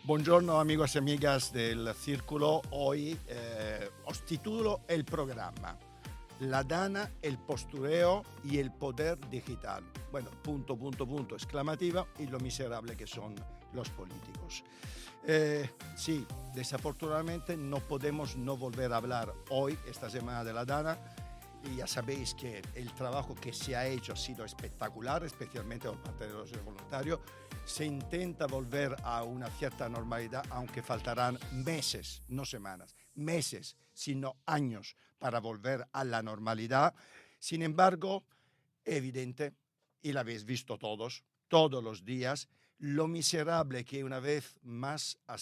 Buongiorno amigos y amigas del Círculo. Hoy os titulo el programa La Dana, el postureo y el poder digital. Bueno, punto, exclamativa, y lo miserable que son los políticos. Sí, desafortunadamente no podemos no volver a hablar hoy, esta semana, de la Dana. Y ya sabéis que el trabajo que se ha hecho ha sido espectacular, especialmente por parte de los voluntarios. Se intenta volver a una cierta normalidad, aunque faltarán meses, no semanas, meses, sino años para volver a la normalidad. Sin embargo, evidente, y lo habéis visto todos los días, lo miserable que una vez más han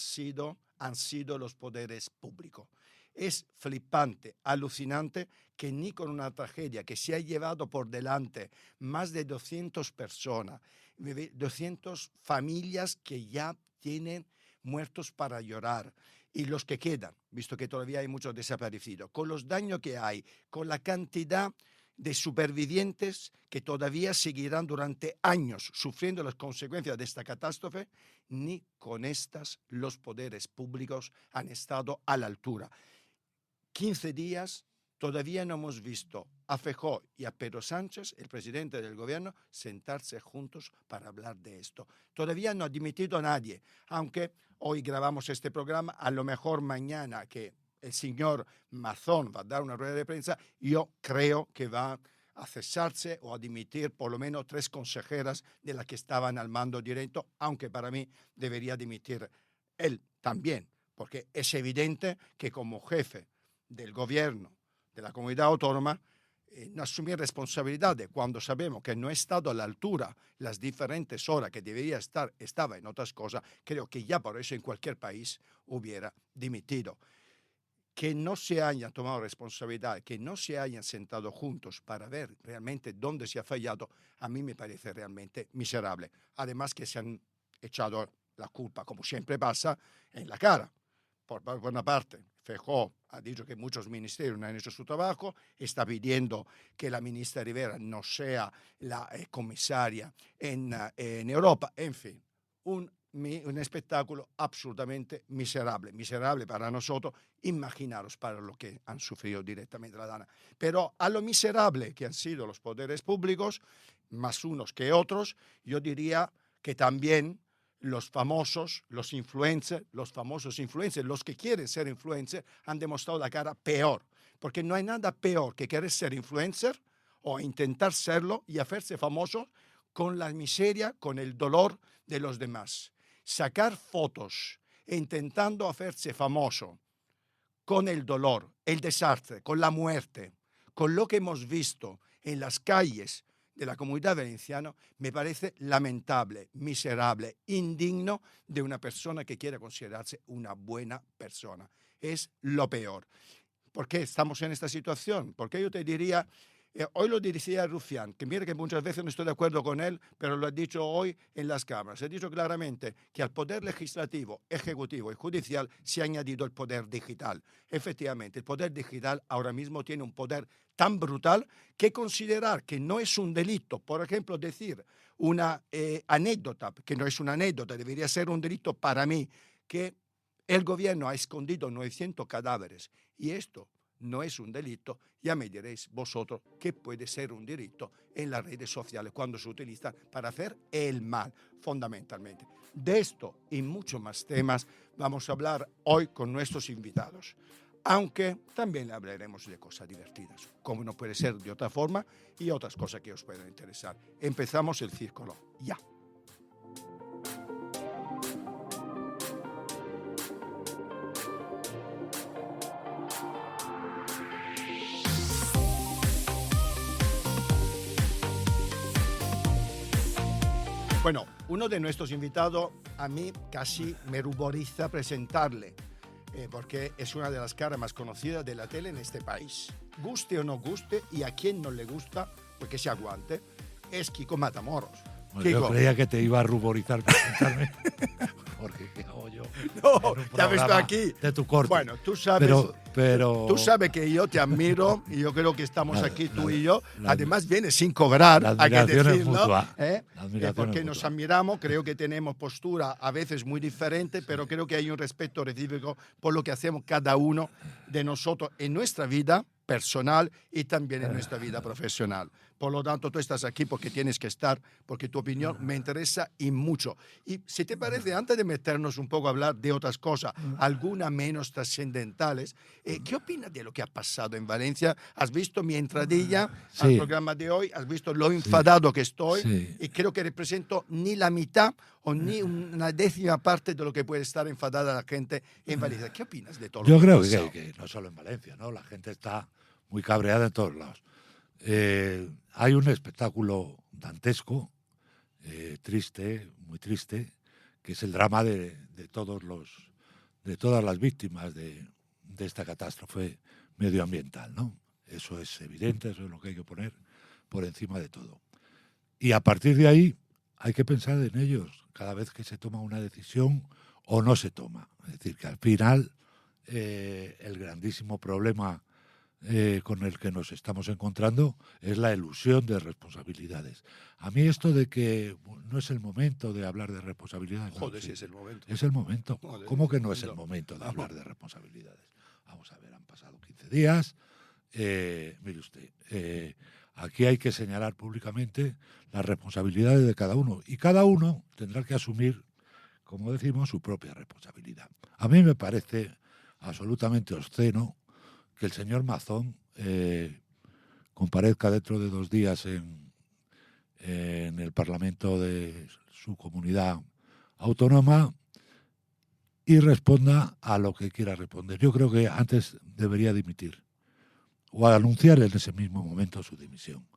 sido los poderes públicos. Es flipante, alucinante que ni con una tragedia que se ha llevado por delante más de 200 personas, 200 familias que ya tienen muertos para llorar, y los que quedan, visto que todavía hay muchos desaparecidos, con los daños que hay, con la cantidad de supervivientes que todavía seguirán durante años sufriendo las consecuencias de esta catástrofe, ni con estas los poderes públicos han estado a la altura. 15 días, todavía no hemos visto a Feijóo y a Pedro Sánchez, el presidente del gobierno, sentarse juntos para hablar de esto. Todavía no ha dimitido a nadie, aunque hoy grabamos este programa, a lo mejor mañana que el señor Mazón va a dar una rueda de prensa, yo creo que va a cesarse o a dimitir por lo menos 3 consejeras de las que estaban al mando directo, aunque para mí debería dimitir él también, porque es evidente que como jefe del gobierno de la comunidad autónoma, no asumir responsabilidades cuando sabemos que no ha estado a la altura las diferentes horas que debería estar, estaba en otras cosas. Creo que ya por eso en cualquier país hubiera dimitido. Que no se hayan tomado responsabilidad, que no se hayan sentado juntos para ver realmente dónde se ha fallado, a mí me parece realmente miserable. Además que se han echado la culpa, como siempre pasa, en la cara. Por una parte, Feijóo ha dicho que muchos ministerios no han hecho su trabajo, está pidiendo que la ministra Rivera no sea la comisaria en Europa, en fin, un espectáculo absolutamente miserable para nosotros. Imaginaros para lo que han sufrido directamente la Dana. Pero a lo miserable que han sido los poderes públicos, más unos que otros, yo diría que también los famosos influencers, los que quieren ser influencers, han demostrado la cara peor. Porque no hay nada peor que querer ser influencer o intentar serlo y hacerse famoso con la miseria, con el dolor de los demás. Sacar fotos intentando hacerse famoso con el dolor, el desastre, con la muerte, con lo que hemos visto en las calles de la Comunidad Valenciana, me parece lamentable, miserable, indigno de una persona que quiera considerarse una buena persona. Es lo peor. ¿Por qué estamos en esta situación? Porque yo te diría, hoy lo decía Rufián, que mira que muchas veces no estoy de acuerdo con él, pero lo ha dicho hoy en las cámaras. Ha dicho claramente que al poder legislativo, ejecutivo y judicial se ha añadido el poder digital. Efectivamente, el poder digital ahora mismo tiene un poder tan brutal que considerar que no es un delito, por ejemplo, decir una anécdota, que no es una anécdota, debería ser un delito para mí, que el gobierno ha escondido 900 cadáveres y esto no es un delito, ya me diréis vosotros que puede ser un delito en las redes sociales cuando se utilizan para hacer el mal, fundamentalmente. De esto y muchos más temas vamos a hablar hoy con nuestros invitados, aunque también hablaremos de cosas divertidas, como no puede ser de otra forma, y otras cosas que os puedan interesar. Empezamos el círculo, ya. Bueno, uno de nuestros invitados a mí casi me ruboriza presentarle, porque es una de las caras más conocidas de la tele en este país. Guste o no guste, y a quien no le gusta, porque se aguante, es Kiko Matamoros. Bueno, yo creía que te iba a ruborizar presentarme, porque ¿qué hago yo? No, ya ves aquí. De tu corte. Bueno, tú sabes Pero tú sabes que yo te admiro y yo creo que estamos aquí tú y yo. Además vienes sin cobrar, hay que decirlo, mutua. Porque nos admiramos, creo que tenemos postura a veces muy diferente, pero creo que hay un respeto recíproco por lo que hacemos cada uno de nosotros en nuestra vida personal y también en nuestra vida profesional. Por lo tanto, tú estás aquí porque tienes que estar, porque tu opinión me interesa y mucho. Y si te parece, antes de meternos un poco a hablar de otras cosas, algunas menos trascendentales, ¿qué opinas de lo que ha pasado en Valencia? ¿Has visto mi entradilla al programa de hoy? ¿Has visto lo enfadado que estoy? Sí. Y creo que represento ni la mitad o ni una décima parte de lo que puede estar enfadada la gente en Valencia. ¿Qué opinas de todo lo Yo que ha creo pasado? que no solo en Valencia, ¿no? La gente está muy cabreada en todos lados. Hay un espectáculo dantesco, triste, muy triste, que es el drama de todas las víctimas de esta catástrofe medioambiental, ¿no? Eso es evidente, eso es lo que hay que poner por encima de todo. Y a partir de ahí hay que pensar en ellos cada vez que se toma una decisión o no se toma. Es decir, que al final el grandísimo problema con el que nos estamos encontrando es la elusión de responsabilidades. A mí esto de que no es el momento de hablar de responsabilidades... Joder, no, sí es el momento. Es el momento. Joder, ¿Cómo que no es el momento de hablar de responsabilidades? Vamos a ver, han pasado 15 días. Mire usted, aquí hay que señalar públicamente las responsabilidades de cada uno y cada uno tendrá que asumir, como decimos, su propia responsabilidad. A mí me parece absolutamente obsceno que el señor Mazón comparezca dentro de 2 días en el Parlamento de su comunidad autónoma y responda a lo que quiera responder. Yo creo que antes debería dimitir o anunciar en ese mismo momento su dimisión.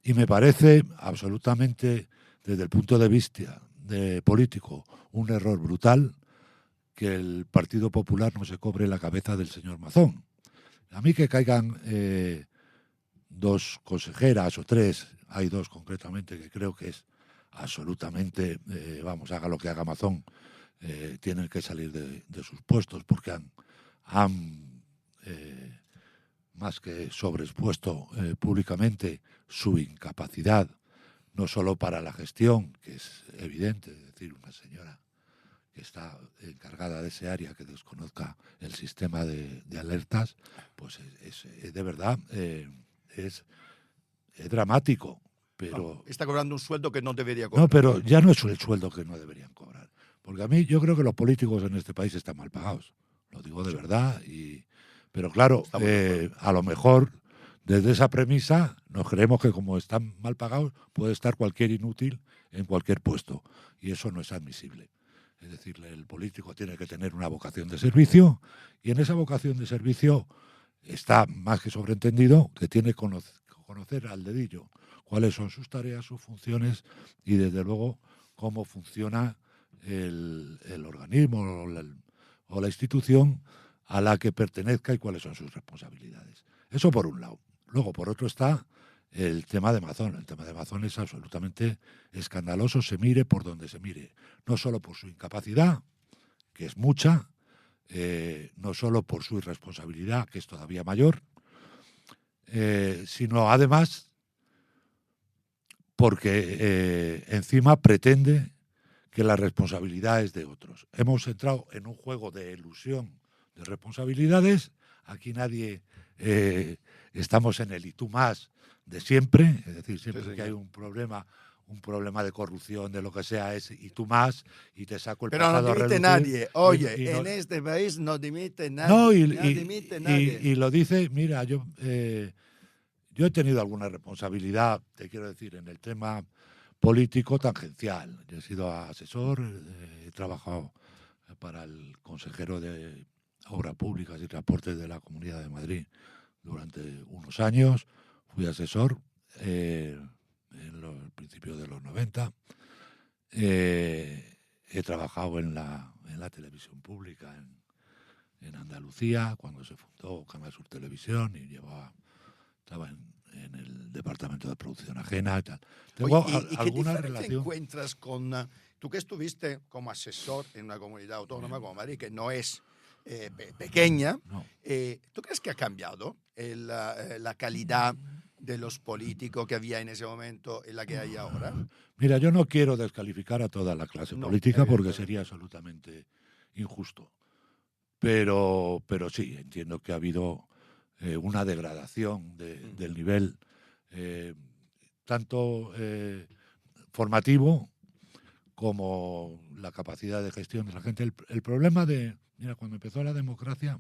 Y me parece absolutamente, desde el punto de vista político, un error brutal que el Partido Popular no se cobre la cabeza del señor Mazón. A mí que caigan 2 consejeras o 3, hay 2 concretamente que creo que es absolutamente, haga lo que haga Mazón, tienen que salir de sus puestos porque han más que sobreexpuesto públicamente su incapacidad, no solo para la gestión, que es evidente, es decir, una señora que está encargada de ese área que desconozca el sistema de alertas, pues es de verdad, es dramático. Pero está cobrando un sueldo que no debería cobrar. No, pero ya no es el sueldo que no deberían cobrar. Porque a mí yo creo que los políticos en este país están mal pagados. Lo digo de verdad. Pero claro, a lo mejor desde esa premisa nos creemos que como están mal pagados puede estar cualquier inútil en cualquier puesto. Y eso no es admisible. Es decir, el político tiene que tener una vocación de servicio y en esa vocación de servicio está más que sobreentendido que tiene que conocer al dedillo cuáles son sus tareas, sus funciones y desde luego cómo funciona el organismo o la institución a la que pertenezca y cuáles son sus responsabilidades. Eso por un lado. Luego, por otro, está el tema de Mazón. El tema de Mazón es absolutamente escandaloso, se mire por donde se mire. No solo por su incapacidad, que es mucha, no solo por su irresponsabilidad, que es todavía mayor, sino además porque encima pretende que la responsabilidad es de otros. Hemos entrado en un juego de elusión de responsabilidades. Aquí nadie estamos en el y tú más de siempre, es decir, siempre que hay un problema de corrupción, de lo que sea, es y tú más, y te saco el pasado. Pero no dimite nadie. Oye, en este país no dimite nadie. No, dimite nadie. Y lo dice, mira, yo he tenido alguna responsabilidad, te quiero decir, en el tema político tangencial. Yo he sido asesor, he trabajado para el consejero de Obras Públicas y Transportes de la Comunidad de Madrid durante unos años. Fui asesor en los principios de los 90. He trabajado en la televisión pública en Andalucía, cuando se fundó Canal Sur Televisión, y estaba en el departamento de producción ajena y tal. Tengo alguna relación. Encuentras con tú que estuviste como asesor en una comunidad autónoma como Madrid, que no es pequeña. No. ¿Tú crees que ha cambiado la calidad de los políticos que había en ese momento y la que hay ahora? Mira, yo no quiero descalificar a toda la clase No, política porque evidentemente. sería absolutamente injusto. Pero sí, entiendo que ha habido una degradación del nivel tanto formativo como la capacidad de gestión de la gente. El problema mira, cuando empezó la democracia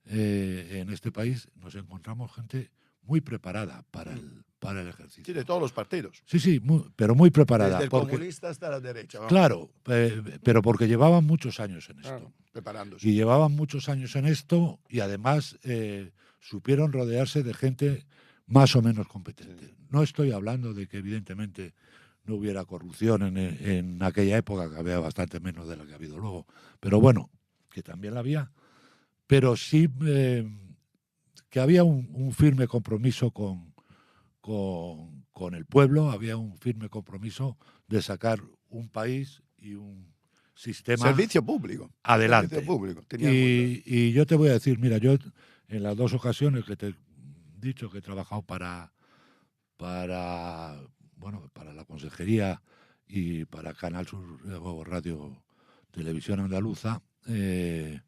en este país nos encontramos gente muy preparada para el ejercicio. Sí, de todos los partidos. Sí, pero muy preparada. Desde el porque, comunista hasta la derecha. Vamos. claro, pero porque llevaban muchos años en esto. Preparándose. Y llevaban muchos años en esto y además supieron rodearse de gente más o menos competente. No estoy hablando de que evidentemente no hubiera corrupción en aquella época, que había bastante menos de la que ha habido luego, pero bueno, que también la había, pero sí que había un firme compromiso con el pueblo, había un firme compromiso de sacar un país y un sistema Servicio público. adelante. Servicio público. Y yo te voy a decir, mira, yo en las dos ocasiones que te he dicho que he trabajado para la consejería y para Canal Sur Radio Televisión Andaluza, sí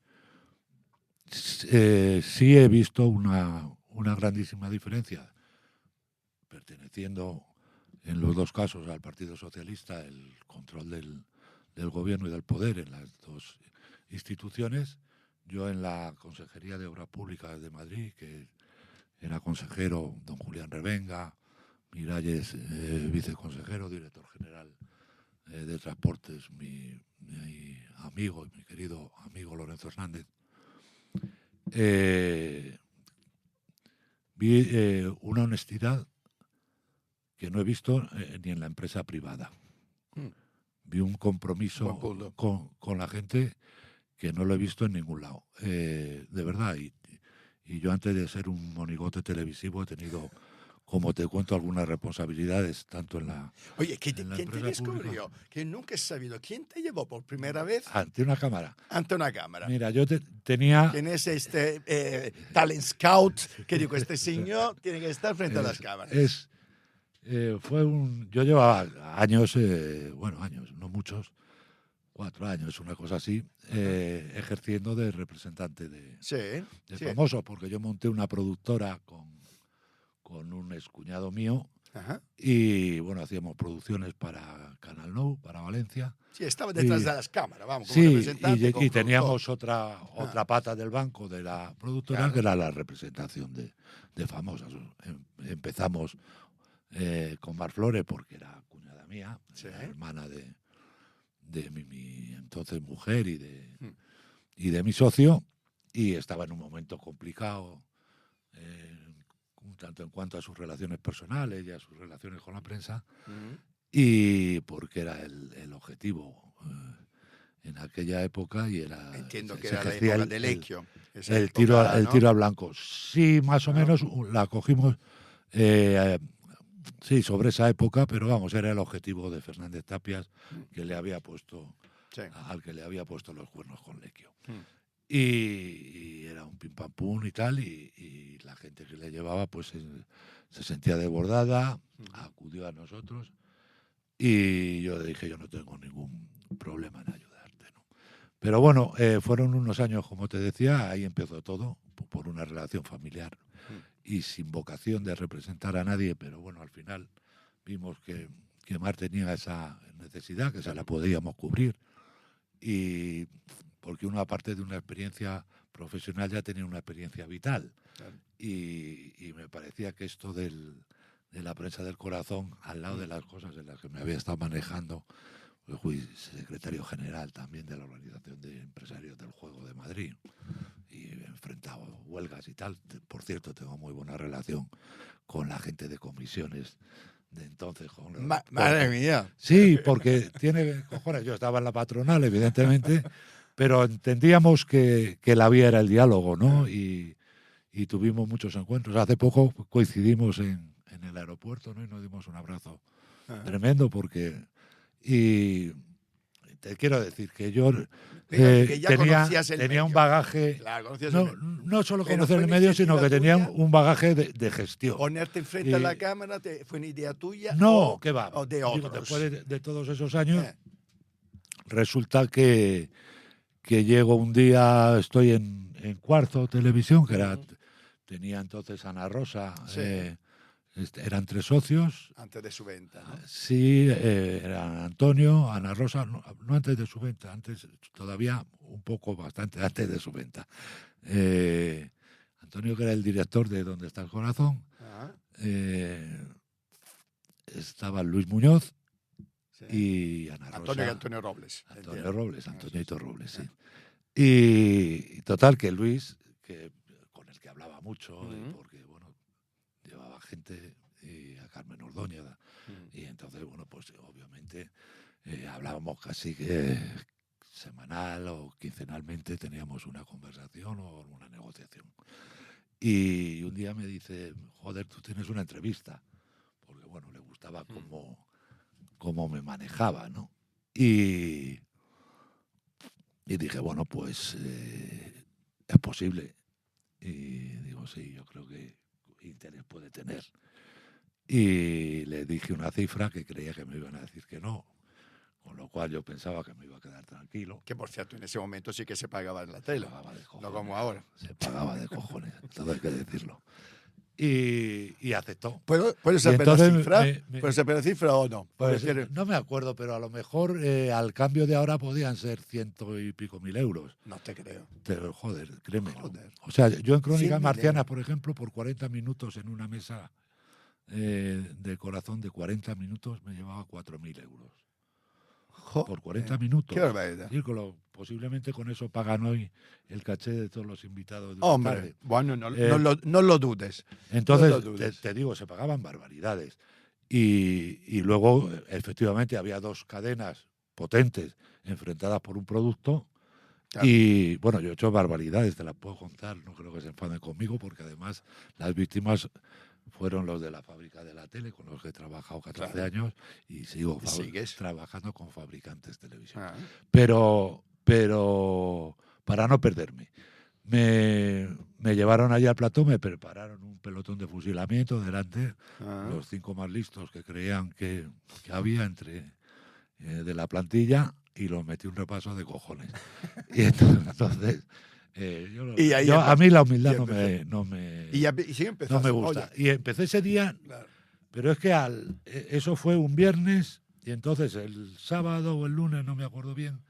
he visto una grandísima diferencia, perteneciendo en los dos casos al Partido Socialista, el control del gobierno y del poder en las dos instituciones. Yo en la Consejería de Obras Públicas de Madrid, que era consejero don Julián Revenga, Miralles, viceconsejero, director general de Transportes, mi amigo y mi querido amigo Lorenzo Hernández, vi una honestidad que no he visto ni en la empresa privada. Vi un compromiso con la gente que no lo he visto en ningún lado, de verdad. Y yo antes de ser un monigote televisivo he tenido, como te cuento, algunas responsabilidades, tanto en la... Oye, ¿quién te descubrió? Que nunca he sabido. ¿Quién te llevó por primera vez? Ante una cámara. Ante una cámara. Mira, yo tenía... ¿Quién es este talent scout que digo, este señor tiene que estar frente a las cámaras? Yo llevaba años, años, no muchos, 4 años, una cosa así, ejerciendo de representante de famosos, porque yo monté una productora con un excuñado mío. Ajá. Y bueno, hacíamos producciones para Canal Nou, para Valencia. Sí, estaba detrás de las cámaras, vamos, como sí, representante. Y teníamos otra pata del banco de la productora, claro, que era la representación de famosas. Empezamos con Mar Flores, porque era cuñada mía, era hermana de mi entonces mujer y de mi socio, y estaba en un momento complicado, tanto en cuanto a sus relaciones personales y a sus relaciones con la prensa, y porque era el objetivo en aquella época, y era... Entiendo que era la época del Lequio. El tiro al blanco. Sí, más o menos la cogimos... sí, sobre esa época, pero vamos, era el objetivo de Fernández Tapias, que le había puesto al que le había puesto los cuernos con Lequio. Y era un pim pam pum y tal, y la gente que le llevaba pues se sentía desbordada, acudió a nosotros, y yo le dije, yo no tengo ningún problema en ayudarte, ¿no? Pero bueno, fueron unos años, como te decía, ahí empezó todo, por una relación familiar y sin vocación de representar a nadie, pero bueno, al final vimos que Mar tenía esa necesidad, que se la podíamos cubrir, y porque uno, aparte de una experiencia profesional, ya tenía una experiencia vital. Claro. Y me parecía que esto de la prensa del corazón, al lado de las cosas en las que me había estado manejando, pues fui secretario general también de la Organización de Empresarios del Juego de Madrid, y he enfrentado huelgas y tal. Por cierto, tengo muy buena relación con la gente de comisiones de entonces. Madre mía. Sí, porque tiene cojones. Yo estaba en la patronal, evidentemente, pero entendíamos que la vía era el diálogo, ¿no? Y tuvimos muchos encuentros. Hace poco coincidimos en el aeropuerto, ¿no? Y nos dimos un abrazo tremendo, porque... Y te quiero decir que yo Que ya tenía conocías el un medio. bagaje, Claro, conocías el medio. no solo Pero conocer fue el medio, sino iniciativa que tenía tuya. un bagaje de gestión. Ponerte enfrente a la cámara fue una idea tuya No, o, ¿qué va? o de Digo, otros. después de todos esos años, Eh, resulta que llego un día, estoy en Cuarzo Televisión, que era, tenía entonces Ana Rosa, Sí. eran 3 socios. Antes de su venta, ¿no? Sí, eran Antonio, Ana Rosa, no antes de su venta, antes todavía un poco, bastante antes de su venta. Antonio, que era el director de ¿Dónde está el corazón? Ah, Estaba Luis Muñoz sí. y Ana Rosa. Antonio Robles. Antonio Robles, Ah, Antonito Robles, sí. Ah. Y total, que Luis, con el que hablaba mucho, porque, bueno, llevaba gente, y a Carmen Ordóñez, y entonces, bueno, pues obviamente hablábamos casi que semanal o quincenalmente, teníamos una conversación o una negociación. Y un día me dice, joder, tú tienes una entrevista, porque, bueno, le gustaba cómo me manejaba, ¿no? Y dije, bueno, pues es posible. Y digo, sí, yo creo que interés puede tener. Y le dije una cifra que creía que me iban a decir que no, con lo cual yo pensaba que me iba a quedar tranquilo. Que, por cierto, en ese momento sí que se pagaba en la tele. Se pagaba de cojones, no como ahora. Se pagaba de cojones, todo hay que decirlo. Y aceptó. ¿Puedes saber la cifra? ¿Puedes saber la cifra o no? Pues, no me acuerdo, pero a lo mejor al cambio de ahora podían ser 100 y pico mil euros. No te creo. Pero, joder, créeme. Joder. O sea, yo en Crónicas 100.000 Marcianas, euros. por ejemplo, por 40 minutos en una mesa de corazón de 40 minutos me llevaba 4.000 euros. Por 40 minutos. Qué barbaridad. Y posiblemente con eso pagan hoy el caché de todos los invitados de Hombre, tarde. bueno, no lo dudes. Entonces, no lo dudes. te digo, se pagaban barbaridades. Y luego, efectivamente, había 2 cadenas potentes enfrentadas por un producto. Claro. Y bueno, yo he hecho barbaridades, te las puedo contar, no creo que se enfaden conmigo, porque además las víctimas fueron los de la fábrica de la tele, con los que he trabajado 14 años y sigo trabajando con fabricantes de televisión. Pero para no perderme, me llevaron allí al plató, me prepararon un pelotón de fusilamiento delante, los 5 más listos que creían que había entre de la plantilla, y los metí un repaso de cojones. Y entonces a mí la humildad no me gusta. Y empecé ese día, pero es que eso fue un viernes, y entonces el sábado o el lunes, no me acuerdo bien,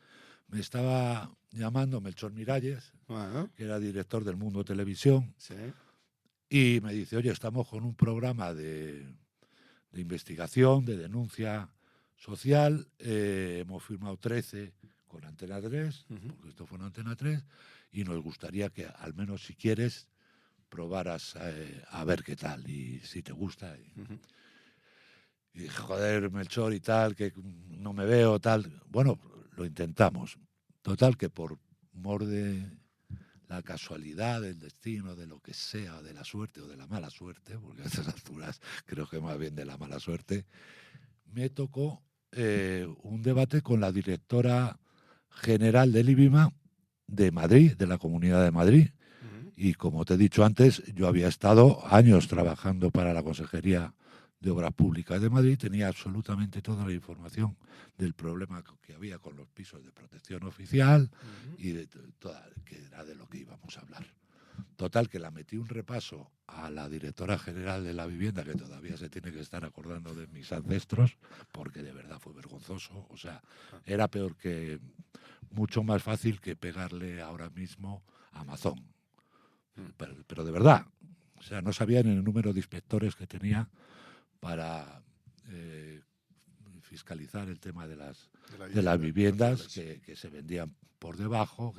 me estaba llamando Melchor Miralles, que era director del Mundo Televisión, y me dice, oye, estamos con un programa de investigación, de denuncia social, hemos firmado 13 con Antena 3, porque esto fue en Antena 3, y nos gustaría que, al menos si quieres, probaras a ver qué tal, y si te gusta. Y dije, joder, Melchor y tal, que no me veo, tal. Bueno, lo intentamos. Total, que por mor de la casualidad, del destino, de lo que sea, de la suerte o de la mala suerte, porque a estas alturas creo que más bien de la mala suerte, me tocó un debate con la directora general del IBIMA de Madrid, de la Comunidad de Madrid. Y como te he dicho antes, yo había estado años trabajando para la Consejería de Obras Públicas de Madrid, tenía absolutamente toda la información del problema que había con los pisos de protección oficial y de que era de lo que íbamos a hablar. Total, que la metí un repaso a la directora general de la vivienda, que todavía se tiene que estar acordando de mis ancestros, porque de verdad fue vergonzoso. O sea, era peor que, mucho más fácil que pegarle ahora mismo a Amazon. Pero de verdad, o sea, no sabían el número de inspectores que tenía para fiscalizar el tema de las viviendas que se vendían por debajo.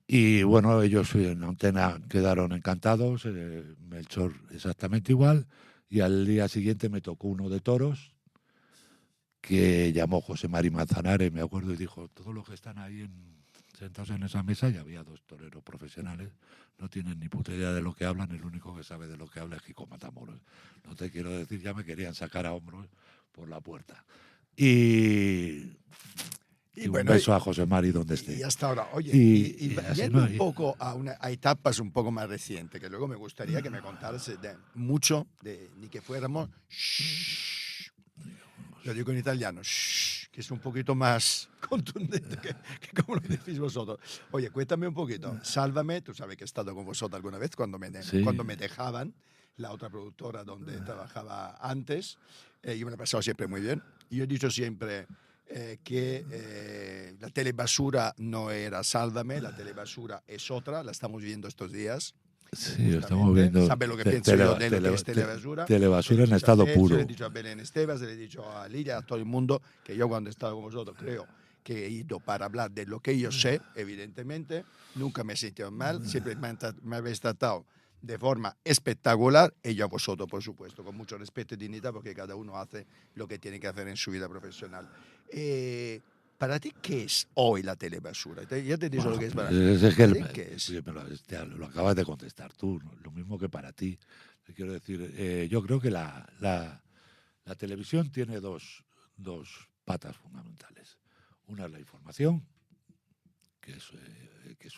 Y bueno, ellos en Antena quedaron encantados, Melchor exactamente igual, y al día siguiente me tocó uno de toros, que llamó José Mari Manzanares, me acuerdo, y dijo, todos los que están ahí sentados en esa mesa, y había 2 toreros profesionales, no tienen ni puta idea de lo que hablan, el único que sabe de lo que habla es Kiko Matamoros. No te quiero decir, ya me querían sacar a hombros por la puerta. Y un bueno, beso a José Mari donde esté. Y hasta ahora, oye, Y así yendo no, un poco a etapas un poco más recientes, que luego me gustaría que me contaras mucho de ni que fuéramos, lo digo en italiano, que es un poquito más contundente que como lo decís vosotros. Oye, cuéntame un poquito, Sálvame, tú sabes que he estado con vosotros alguna vez cuando Sí. cuando me dejaban, la otra productora donde trabajaba antes, yo me la he pasado siempre muy bien. Yo he dicho siempre que la telebasura no era Sálvame, la telebasura es otra, la estamos viendo estos días. Sí, estamos viendo. ¿Sabe lo que pienso yo de lo que es telebasura? Telebasura en estado puro. Se le he dicho a Belén Esteban, se le he dicho a Lidia, a todo el mundo, que yo cuando he estado con vosotros creo que he ido para hablar de lo que yo sé, evidentemente. Nunca me he sentido mal, siempre me habéis tratado de forma espectacular, y yo a vosotros, por supuesto, con mucho respeto y dignidad, porque cada uno hace lo que tiene que hacer en su vida profesional. ¿Para ti qué es hoy la telebasura? Ya te digo lo que es para mí. Es que ¿Qué es? lo acabas de contestar tú, ¿no? Lo mismo que para ti. Te quiero decir, yo creo que la televisión tiene dos patas fundamentales. Una es la información, que es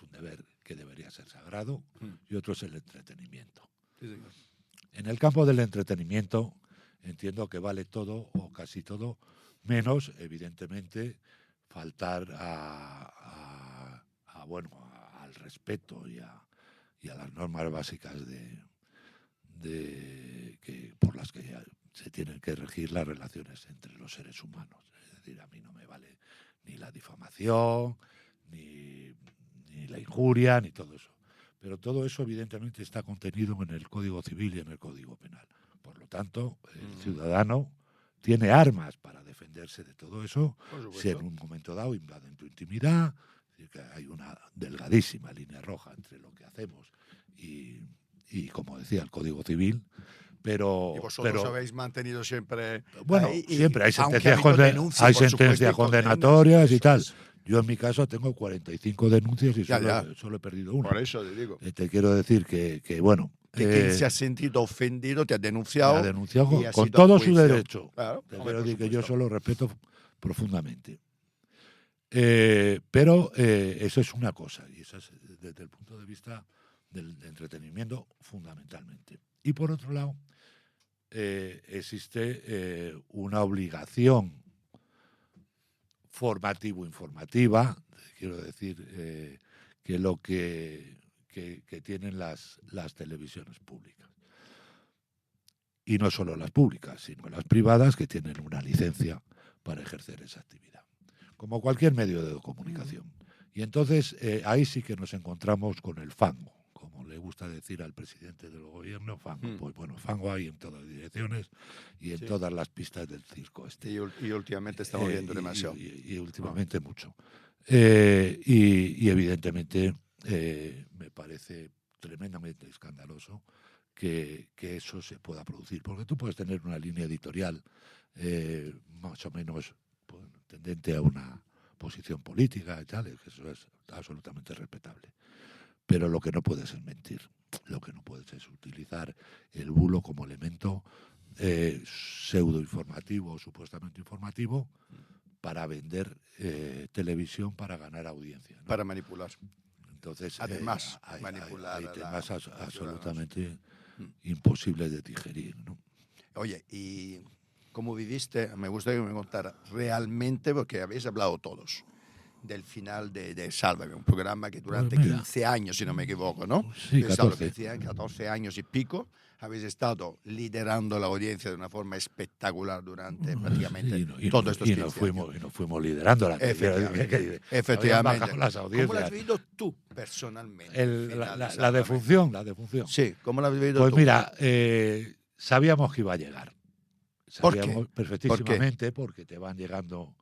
un deber que debería ser sagrado, y otro es el entretenimiento. Sí, señor. En el campo del entretenimiento entiendo que vale todo o casi todo, menos, evidentemente, faltar al respeto y a las normas básicas por las que se tienen que regir las relaciones entre los seres humanos. Es decir, a mí no me vale ni la difamación, ni la injuria, ni todo eso. Pero todo eso, evidentemente, está contenido en el Código Civil y en el Código Penal. Por lo tanto, el ciudadano tiene armas para defenderse de todo eso, si en un momento dado invaden tu intimidad. Es decir, que hay una delgadísima línea roja entre lo que hacemos y como decía, el Código Civil. Pero, y vosotros habéis mantenido siempre. Bueno, ahí, siempre hay sentencias, denuncias, sentencias condenatorias y tal. Es. Yo en mi caso tengo 45 denuncias y solo he perdido una. Por eso te digo. Te quiero decir que bueno. Que quien se ha sentido ofendido te ha denunciado. Me ha denunciado con todo su derecho. Claro, te quiero decir que yo solo respeto profundamente. Pero eso es una cosa, y eso es desde el punto de vista del entretenimiento fundamentalmente. Y por otro lado, existe una obligación formativo-informativa, quiero decir, que lo que tienen las televisiones públicas. Y no solo las públicas, sino las privadas, que tienen una licencia para ejercer esa actividad, como cualquier medio de comunicación. Y entonces ahí sí que nos encontramos con el fango, como le gusta decir al presidente del gobierno, fango. Pues bueno, fango hay en todas las direcciones y en todas las pistas del circo este. Y últimamente estamos viendo demasiado. Y últimamente mucho. Y evidentemente me parece tremendamente escandaloso que eso se pueda producir, porque tú puedes tener una línea editorial más o menos tendente a una posición política y tal, que eso es absolutamente respetable. Pero lo que no puedes es mentir, lo que no puedes es utilizar el bulo como elemento pseudo informativo o supuestamente informativo para vender televisión para ganar audiencia, ¿no? Para manipular. Entonces, además, manipular. Hay temas absolutamente imposibles de digerir, ¿no? Oye, y cómo viviste, me gustaría que me contara realmente, porque habéis hablado todos del final de Sálvame, un programa que durante 15 años, si no me equivoco, ¿no? Sí, 14 años y pico, habéis estado liderando la audiencia de una forma espectacular durante prácticamente todos estos 15 años. Y nos fuimos liderando. Efectivamente. Las audiencias. ¿Cómo lo has vivido tú personalmente? La defunción. Sí, ¿cómo lo has vivido tú? Pues mira, sabíamos sabíamos que iba a llegar. Sabíamos perfectísimamente porque te van llegando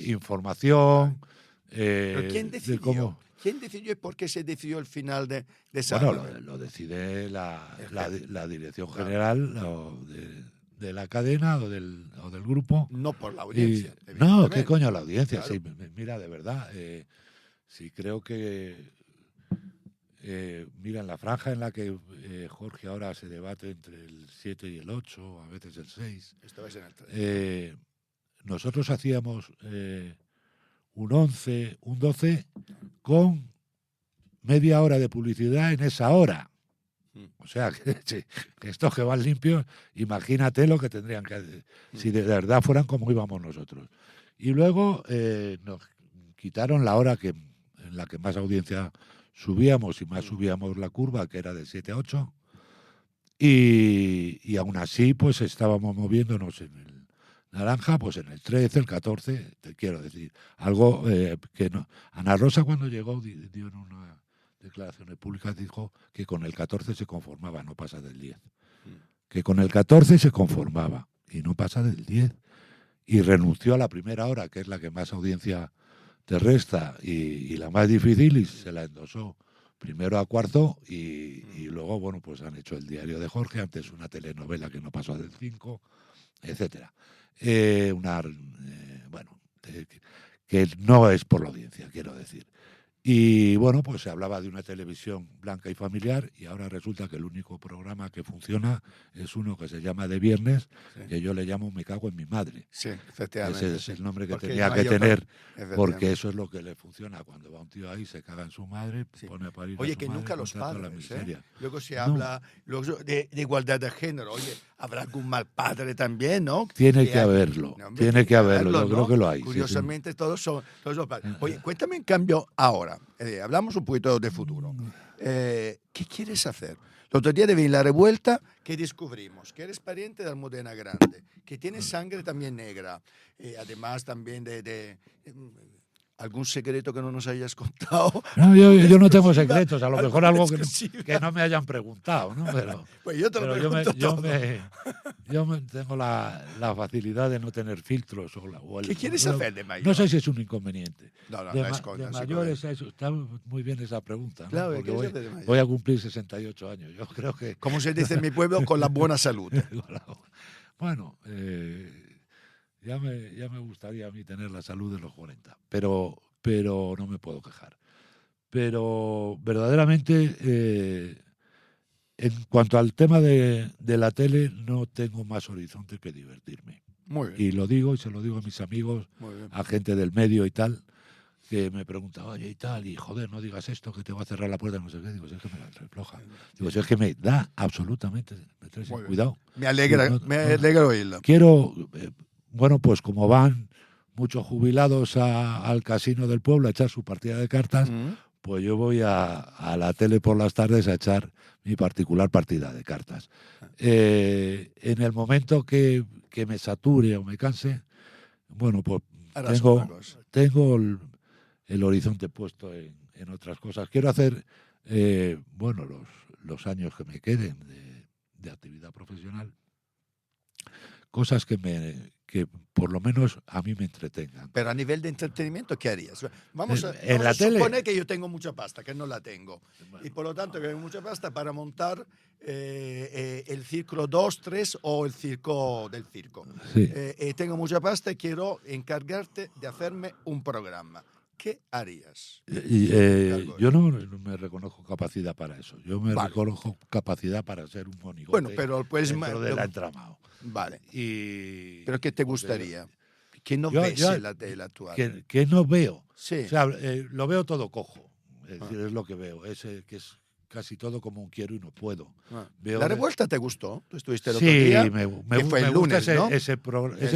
información. ¿Pero quién decidió? ¿Quién decidió y por qué se decidió el final de Sálvame? Bueno, lo decide la dirección general de la cadena o del grupo. No por la audiencia. No, ¿qué coño la audiencia? Claro. Sí, mira, de verdad, sí creo que... mira, en la franja en la que Jorge ahora se debate entre el 7 y el 8, a veces el 6, Estabais en el 3. nosotros hacíamos un 11, un 12 con media hora de publicidad en esa hora. O sea, que estos que van limpios, imagínate lo que tendrían que hacer, si de verdad fueran como íbamos nosotros. Y luego nos quitaron la hora en la que más audiencia subíamos y más subíamos la curva, que era de 7 a 8. Y aún así, pues estábamos moviéndonos en el naranja, pues en el 13, el 14, te quiero decir. Algo que no. Ana Rosa, cuando llegó, dio en una declaraciones públicas, dijo que con el 14 se conformaba, no pasa del 10. Que con el 14 se conformaba y no pasa del 10. Y renunció a la primera hora, que es la que más audiencia te resta y la más difícil, y se la endosó primero a Cuarto y luego, bueno, pues han hecho el diario de Jorge, antes una telenovela que no pasó del 5, etcétera. Bueno, que no es por la audiencia, quiero decir. Y bueno, pues se hablaba de una televisión blanca y familiar y ahora resulta que el único programa que funciona es uno que se llama De Viernes, que yo le llamo Me cago en mi madre. Sí, efectivamente. Ese es el nombre que Porque tenía no que hay tener, otra, porque eso es lo que le funciona. Cuando va un tío ahí, se caga en su madre, Sí. pone a parir Oye, a su que madre, nunca los contra toda la padres, miseria. Luego se No. habla luego de igualdad de género. Oye, habrá algún mal padre también, ¿no? Tiene que hay- haberlo, No, hombre, tiene que haberlo, yo ¿no? creo que lo hay. Sí, Curiosamente, todos son padres. Oye, cuéntame en cambio ahora. Hablamos un poquito de futuro. ¿Qué quieres hacer? El otro día de venir la revuelta, que descubrimos que eres pariente de Almudena Grande, que tienes sangre también negra, además también de algún secreto que no nos hayas contado. No, yo no tengo Exclusiva, secretos, a lo mejor alguna algo exclusiva. que no me hayan preguntado, ¿no? Pero, Pues yo te lo pero pregunto todo. yo tengo la facilidad de no tener filtros. ¿Qué quieres hacer de mayor? No sé si es un inconveniente. No, de es con- de es mayores, eso, está muy bien esa pregunta, ¿no? Claro, Porque ¿qué quieres hacer de mayor? voy a cumplir 68 años. Yo creo que... Como se dice en mi pueblo, con la buena salud. Bueno, ya me gustaría a mí tener la salud de los 40, pero no me puedo quejar. Pero verdaderamente, en cuanto al tema de la tele, no tengo más horizonte que divertirme. Muy bien. Y lo digo, y se lo digo a mis amigos, Muy bien. a gente del medio y tal, que me pregunta, oye, y tal, y joder, no digas esto, que te va a cerrar la puerta, no sé qué. Digo, si es que me la refloja. Digo, si es que me da absolutamente, me traes Muy bien. cuidado. Me alegra, No, me alegra oírlo. Quiero, bueno, pues como van muchos jubilados al casino del pueblo a echar su partida de cartas, pues yo voy a la tele por las tardes a echar mi particular partida de cartas. En el momento que me sature o me canse, bueno, pues Harás otra cosa. tengo el horizonte puesto en otras cosas. Quiero hacer, bueno, los años que me queden de actividad profesional, cosas que por lo menos a mí me entretengan. Pero a nivel de entretenimiento, ¿qué harías? Vamos a la tele. suponer que yo tengo mucha pasta, que no la tengo. Y por lo tanto, que tengo mucha pasta para montar el Círculo 2, 3 o el circo del circo. Sí. Tengo mucha pasta y quiero encargarte de hacerme un programa. ¿Qué harías? Yo no me reconozco capacidad para eso. Yo me Vale. reconozco capacidad para ser un monigote Bueno, pero pues dentro del entramado. Vale. Y ¿Pero qué te gustaría? ¿Qué no yo- ves yo- en la tele actual? que no veo. Sí. O sea, lo veo todo cojo. Es decir, es lo que veo. Que es casi todo como un quiero y no puedo. Veo ¿La de- revuelta te gustó? ¿Tú estuviste el Sí, otro día? me fue el gusta lunes, ¿no? ese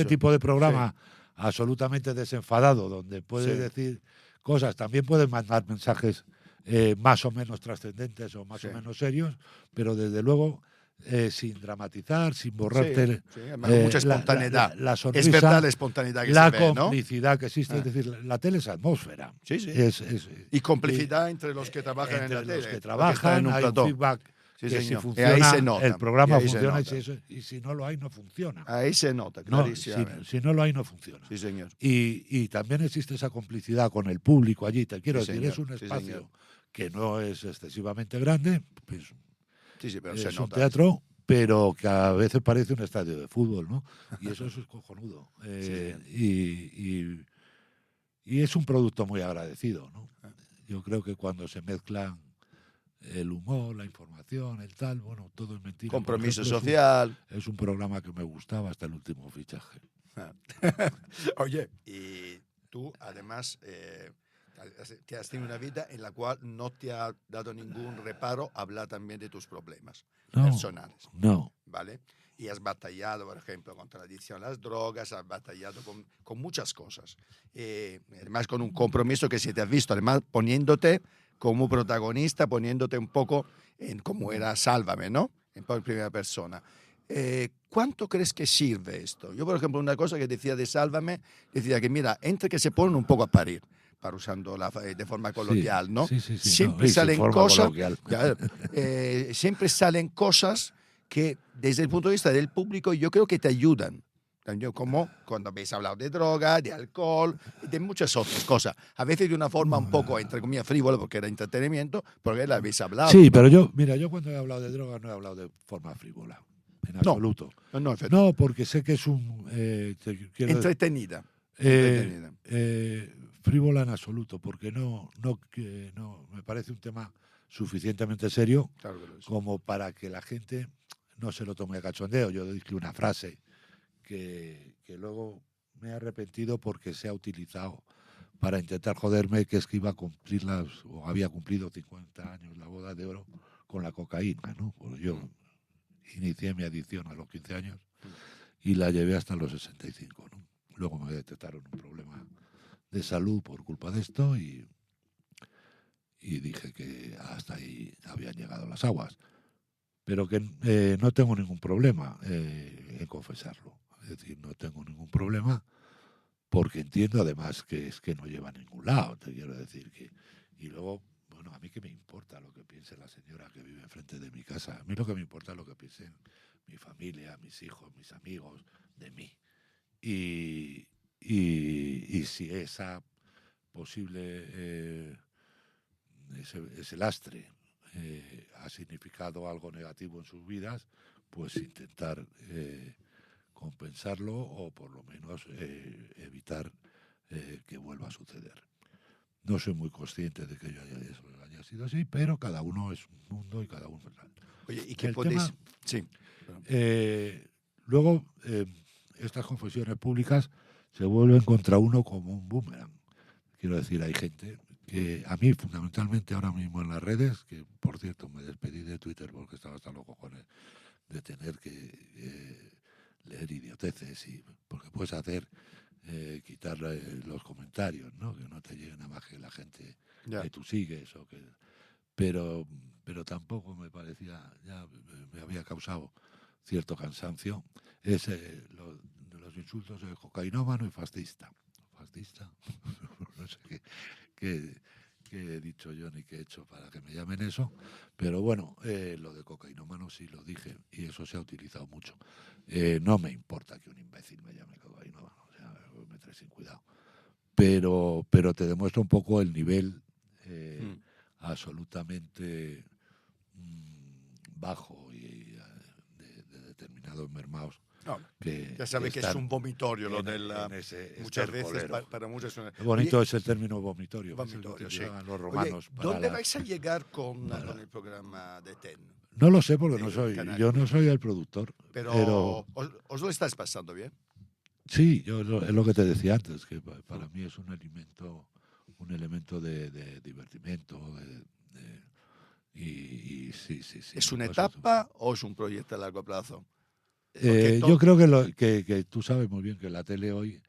Eso. tipo de programa absolutamente desenfadado, donde puedes Sí. decir cosas. También puedes mandar mensajes más o menos trascendentes o más Sí. o menos serios, pero desde luego sin dramatizar, sin borrarte Sí, además, mucha espontaneidad. la sonrisa, Es verdad la espontaneidad que la se ve, ¿no? complicidad que existe. Es decir, la tele es atmósfera. Sí, sí. Y complicidad entre los que trabajan entre en la los tele. que porque están trabajan, en un hay plató. un feedback Sí, que si señor. Y funciona, ahí se nota. el programa Y ahí se funciona, nota. y si no lo hay, no funciona. Ahí se nota, No, clarísimamente. si no lo hay, no funciona. Sí, señor. Y también existe esa complicidad con el público allí. Te quiero Sí, decir, señor. es un Sí, espacio señor. que no es excesivamente grande, pues, Sí, pero es se un nota. teatro, pero que a veces parece un estadio de fútbol, ¿no? Y eso es cojonudo. Y es un producto muy agradecido, ¿no? Yo creo que cuando se mezclan el humor, la información, el tal, bueno, todo es mentira. Compromiso Por ejemplo, social. es un programa que me gustaba hasta el último fichaje. Oye, y tú además te has tenido una vida en la cual no te ha dado ningún reparo hablar también de tus problemas No, personales, no. ¿vale? Y has batallado, por ejemplo, contra la adicción a las drogas, has batallado con muchas cosas. Además, con un compromiso que se te ha visto, además poniéndote como protagonista, poniéndote un poco en cómo era Sálvame, ¿no? En primera persona. ¿Cuánto crees que sirve esto? Yo, por ejemplo, una cosa que decía de Sálvame, decía que, mira, entre que se ponen un poco a parir, para usando de forma Sí, coloquial, ¿no? sí, sí, sí. No, Siempre y su salen forma cosas, coloquial. ya, siempre salen cosas que desde el punto de vista del público yo creo que te ayudan. Como cuando habéis hablado de droga, de alcohol, de muchas otras cosas. A veces de una forma un poco, entre comillas, frívola, porque era entretenimiento, porque la habéis hablado, Sí, ¿no? pero yo, mira, yo cuando he hablado de droga no he hablado de forma frívola, en No, absoluto. no, efectivamente. No, porque sé que es Entretenida, eh, entretenida. frívola en absoluto, porque no me parece un tema suficientemente serio Claro que lo es. como para que la gente no se lo tome a cachondeo. Yo dije una frase que luego me he arrepentido porque se ha utilizado para intentar joderme, que es que iba a cumplir o había cumplido 50 años la boda de oro con la cocaína, ¿no? Pues yo inicié mi adicción a los 15 años y la llevé hasta los 65, ¿no? Luego me detectaron un problema de salud por culpa de esto y dije que hasta ahí habían llegado las aguas. Pero que no tengo ningún problema en confesarlo. Es decir, no tengo ningún problema porque entiendo además que es que no lleva a ningún lado, te quiero decir que... Y luego, bueno, a mí qué me importa lo que piense la señora que vive enfrente de mi casa. A mí lo que me importa es lo que piensen mi familia, mis hijos, mis amigos, de mí. Y si esa posible, ese lastre ha significado algo negativo en sus vidas, pues intentar compensarlo o por lo menos evitar que vuelva a suceder. No soy muy consciente de que eso haya sido así, pero cada uno es un mundo y cada uno es tal. Oye, ¿y qué El podéis...? tema, Sí. luego, estas confesiones públicas se vuelven contra uno como un boomerang. Quiero decir, hay gente que a mí, fundamentalmente ahora mismo en las redes, que por cierto me despedí de Twitter porque estaba hasta los cojones de tener que leer idioteces, porque puedes hacer quitar los comentarios, ¿no? Que no te lleguen a más que la gente Ya. que tú sigues pero tampoco me parecía, ya me había causado cierto cansancio, es los insultos de cocainómano y fascista. Fascista, no sé qué he dicho yo ni qué he hecho para que me llamen eso, pero bueno, lo de cocainómano sí lo dije y eso se ha utilizado mucho. No me importa que un imbécil me llame cocainómano, o sea, me trae sin cuidado. Pero te demuestra un poco el nivel absolutamente bajo y de determinados mermados No, que ya sabe que es un vomitorio lo del... muchas veces para muchos es una... Qué bonito Oye, es el término vomitorio. vomitorio, Eso sí. lo utilizaban los Oye, romanos ¿dónde vais a llegar con el programa de TEN? No lo sé porque Canal yo no Plus. soy el productor. Pero, ¿os lo estáis pasando bien? Sí, es lo que te decía antes, que para mí es un elemento de divertimento, y sí, sí, sí. ¿Es una Pues etapa o es un proyecto a largo plazo? yo creo que tú sabes muy bien que la tele hoy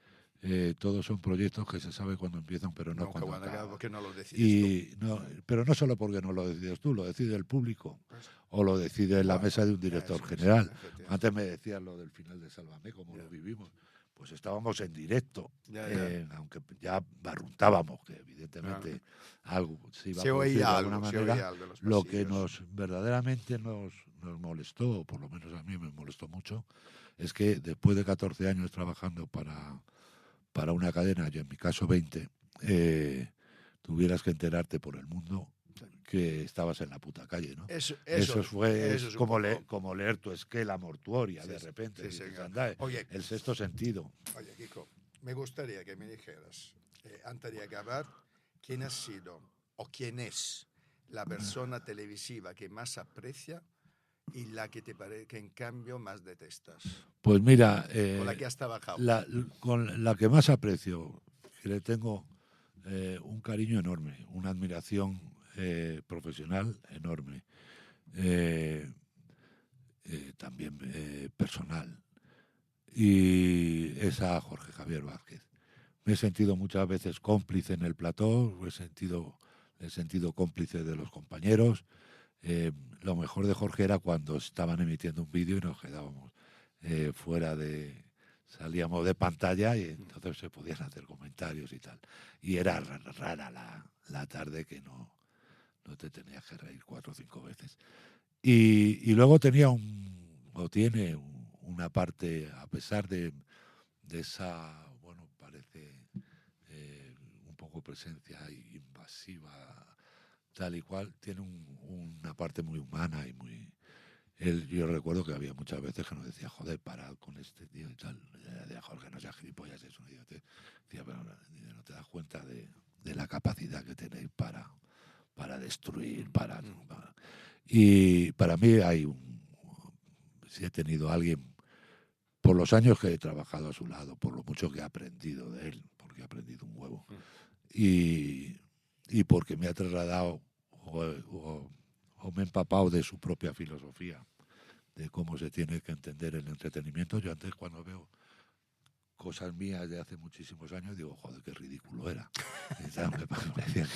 todos son proyectos que se sabe cuándo empiezan, pero no cuándo acaban. Porque no lo decides Pero no solo porque no lo decides tú, lo decide el público o lo decide la Bueno, mesa de un director eso, general. efectivamente. Antes me decías lo del final de Sálvame, cómo lo vivimos. Pues estábamos en directo, aunque ya barruntábamos, que evidentemente algo se iba a producir de alguna manera. Algo en los Lo que pasillos. verdaderamente nos molestó, o por lo menos a mí me molestó mucho, es que después de 14 años trabajando para una cadena, y en mi caso 20, tuvieras que enterarte por el mundo que estabas en la puta calle, ¿no? Eso es como leer tu esquela mortuoria de repente. Sí, Dices, señor. anda, Oye, el sexto sentido. Oye, Kiko, me gustaría que me dijeras, antes de acabar, quién ha sido o quién es la persona televisiva que más aprecia y la que que en cambio más detestas? Pues mira, ¿Con la que has trabajado? con la que más aprecio, que le tengo un cariño enorme, una admiración profesional enorme, también personal, y es a Jorge Javier Vázquez. Me he sentido muchas veces cómplice en el plató, he sentido cómplice de los compañeros. Lo mejor de Jorge era cuando estaban emitiendo un vídeo y nos quedábamos salíamos de pantalla y entonces se podían hacer comentarios y tal. Y era rara la tarde que no te tenías que reír 4 o 5 veces. Y luego tiene una parte, a pesar de esa, bueno, parece un poco presencia invasiva, tal y cual, tiene una parte muy humana y muy... yo recuerdo que había muchas veces que nos decía, joder, parad con este tío y tal. Decía, Jorge, no seas gilipollas, es un idiota. Decía, pero no te das cuenta de la capacidad que tenéis para destruir, Y para mí si he tenido a alguien, por los años que he trabajado a su lado, por lo mucho que he aprendido de él, porque he aprendido un huevo, y porque me ha trasladado o me he empapado de su propia filosofía, de cómo se tiene que entender el entretenimiento. Yo antes, cuando veo cosas mías de hace muchísimos años, digo, joder, qué ridículo era. Me parecía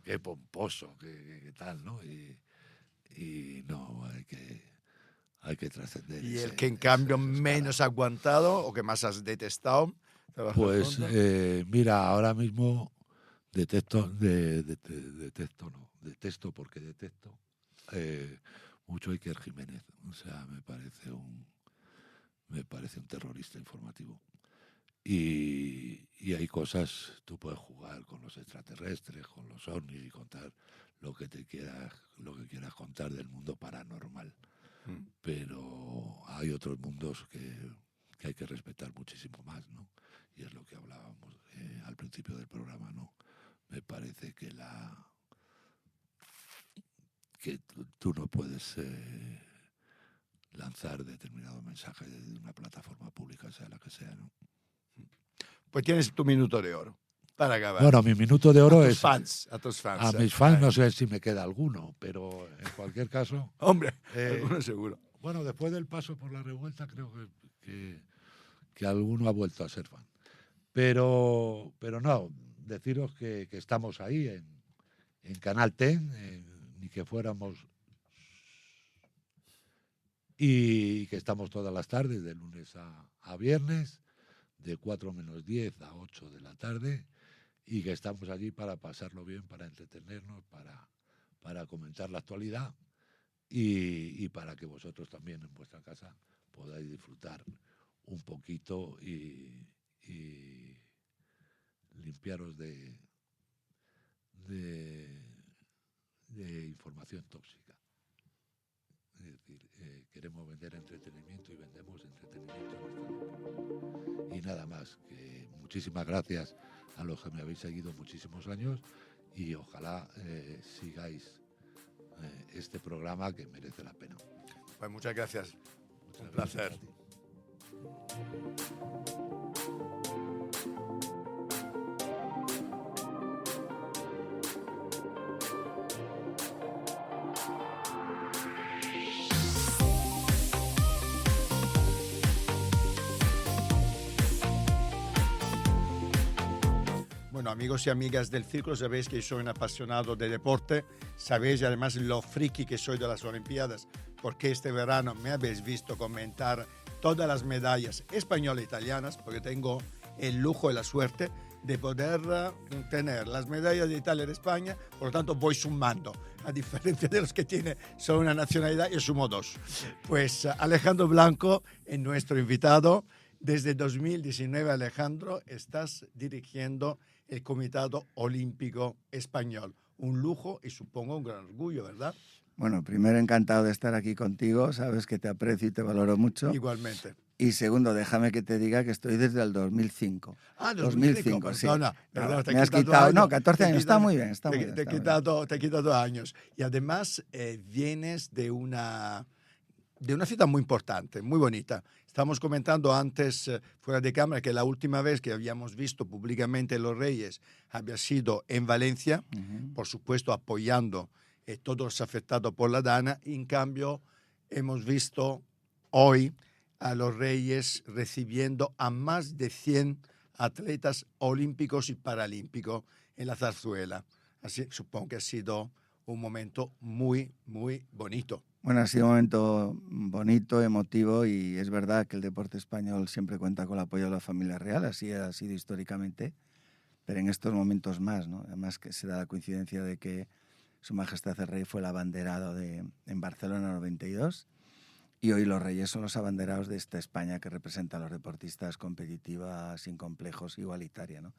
que pomposo, que tal, ¿no? Y no, hay que trascender. ¿Y el que en cambio menos aguantado o que más has detestado? Pues mira, ahora mismo detesto porque detesto mucho a Iker Jiménez. O sea, me parece un terrorista informativo. Y hay cosas, tú puedes jugar con los extraterrestres, con los ovnis y contar lo que quieras contar del mundo paranormal. Pero hay otros mundos que hay que respetar muchísimo más, ¿no? Y es lo que hablábamos al principio del programa, ¿no? Me parece que tú no puedes lanzar determinado mensaje desde una plataforma pública, sea la que sea, ¿no? Pues tienes tu minuto de oro para acabar. Bueno, mi minuto de oro a es... A tus fans. A mis fans no sé si me queda alguno, pero en cualquier caso... Hombre, alguno seguro. Bueno, después del paso por la revuelta creo que alguno ha vuelto a ser fan. Pero no, deciros que estamos ahí en Canal Ten, ni que fuéramos... Y que estamos todas las tardes, de lunes a viernes, de 4 menos 10 a 8 de la tarde, y que estamos allí para pasarlo bien, para entretenernos, para comentar la actualidad y para que vosotros también en vuestra casa podáis disfrutar un poquito y limpiaros de información tóxica. Es decir, queremos vender entretenimiento y vendemos entretenimiento. Y nada más, que muchísimas gracias a los que me habéis seguido muchísimos años y ojalá sigáis este programa que merece la pena. Pues muchas gracias. Un placer. Bueno, amigos y amigas del Círculo, sabéis que soy un apasionado de deporte, sabéis además lo friki que soy de las Olimpiadas, porque este verano me habéis visto comentar todas las medallas españolas e italianas, porque tengo el lujo y la suerte de poder tener las medallas de Italia y de España, por lo tanto voy sumando, a diferencia de los que tienen solo una nacionalidad, yo sumo 2. Pues Alejandro Blanco es nuestro invitado. Desde 2019, Alejandro, estás dirigiendo el Comité Olímpico Español. Un lujo y supongo un gran orgullo, ¿verdad? Bueno, primero encantado de estar aquí contigo, sabes que te aprecio y te valoro mucho. Igualmente. Y segundo, déjame que te diga que estoy desde el 2005. Ah, 2005, sí. Perdona, me has quitado años. No, 14 años, está muy bien. Te he quitado años. Y además vienes de una de una cita muy importante, muy bonita. Estamos comentando antes, fuera de cámara, que la última vez que habíamos visto públicamente los Reyes había sido en Valencia, por supuesto apoyando a todos los afectados por la Dana, y en cambio hemos visto hoy a los Reyes recibiendo a más de 100 atletas olímpicos y paralímpicos en la zarzuela. Así supongo que ha sido un momento muy, muy bonito. Bueno, ha sido un momento bonito, emotivo, y es verdad que el deporte español siempre cuenta con el apoyo de la familia real, así ha sido históricamente, pero en estos momentos más, ¿no? Además que se da la coincidencia de que Su Majestad el Rey fue el abanderado en Barcelona en el 92, y hoy los Reyes son los abanderados de esta España que representa a los deportistas, competitiva, sin complejos, igualitaria, ¿no?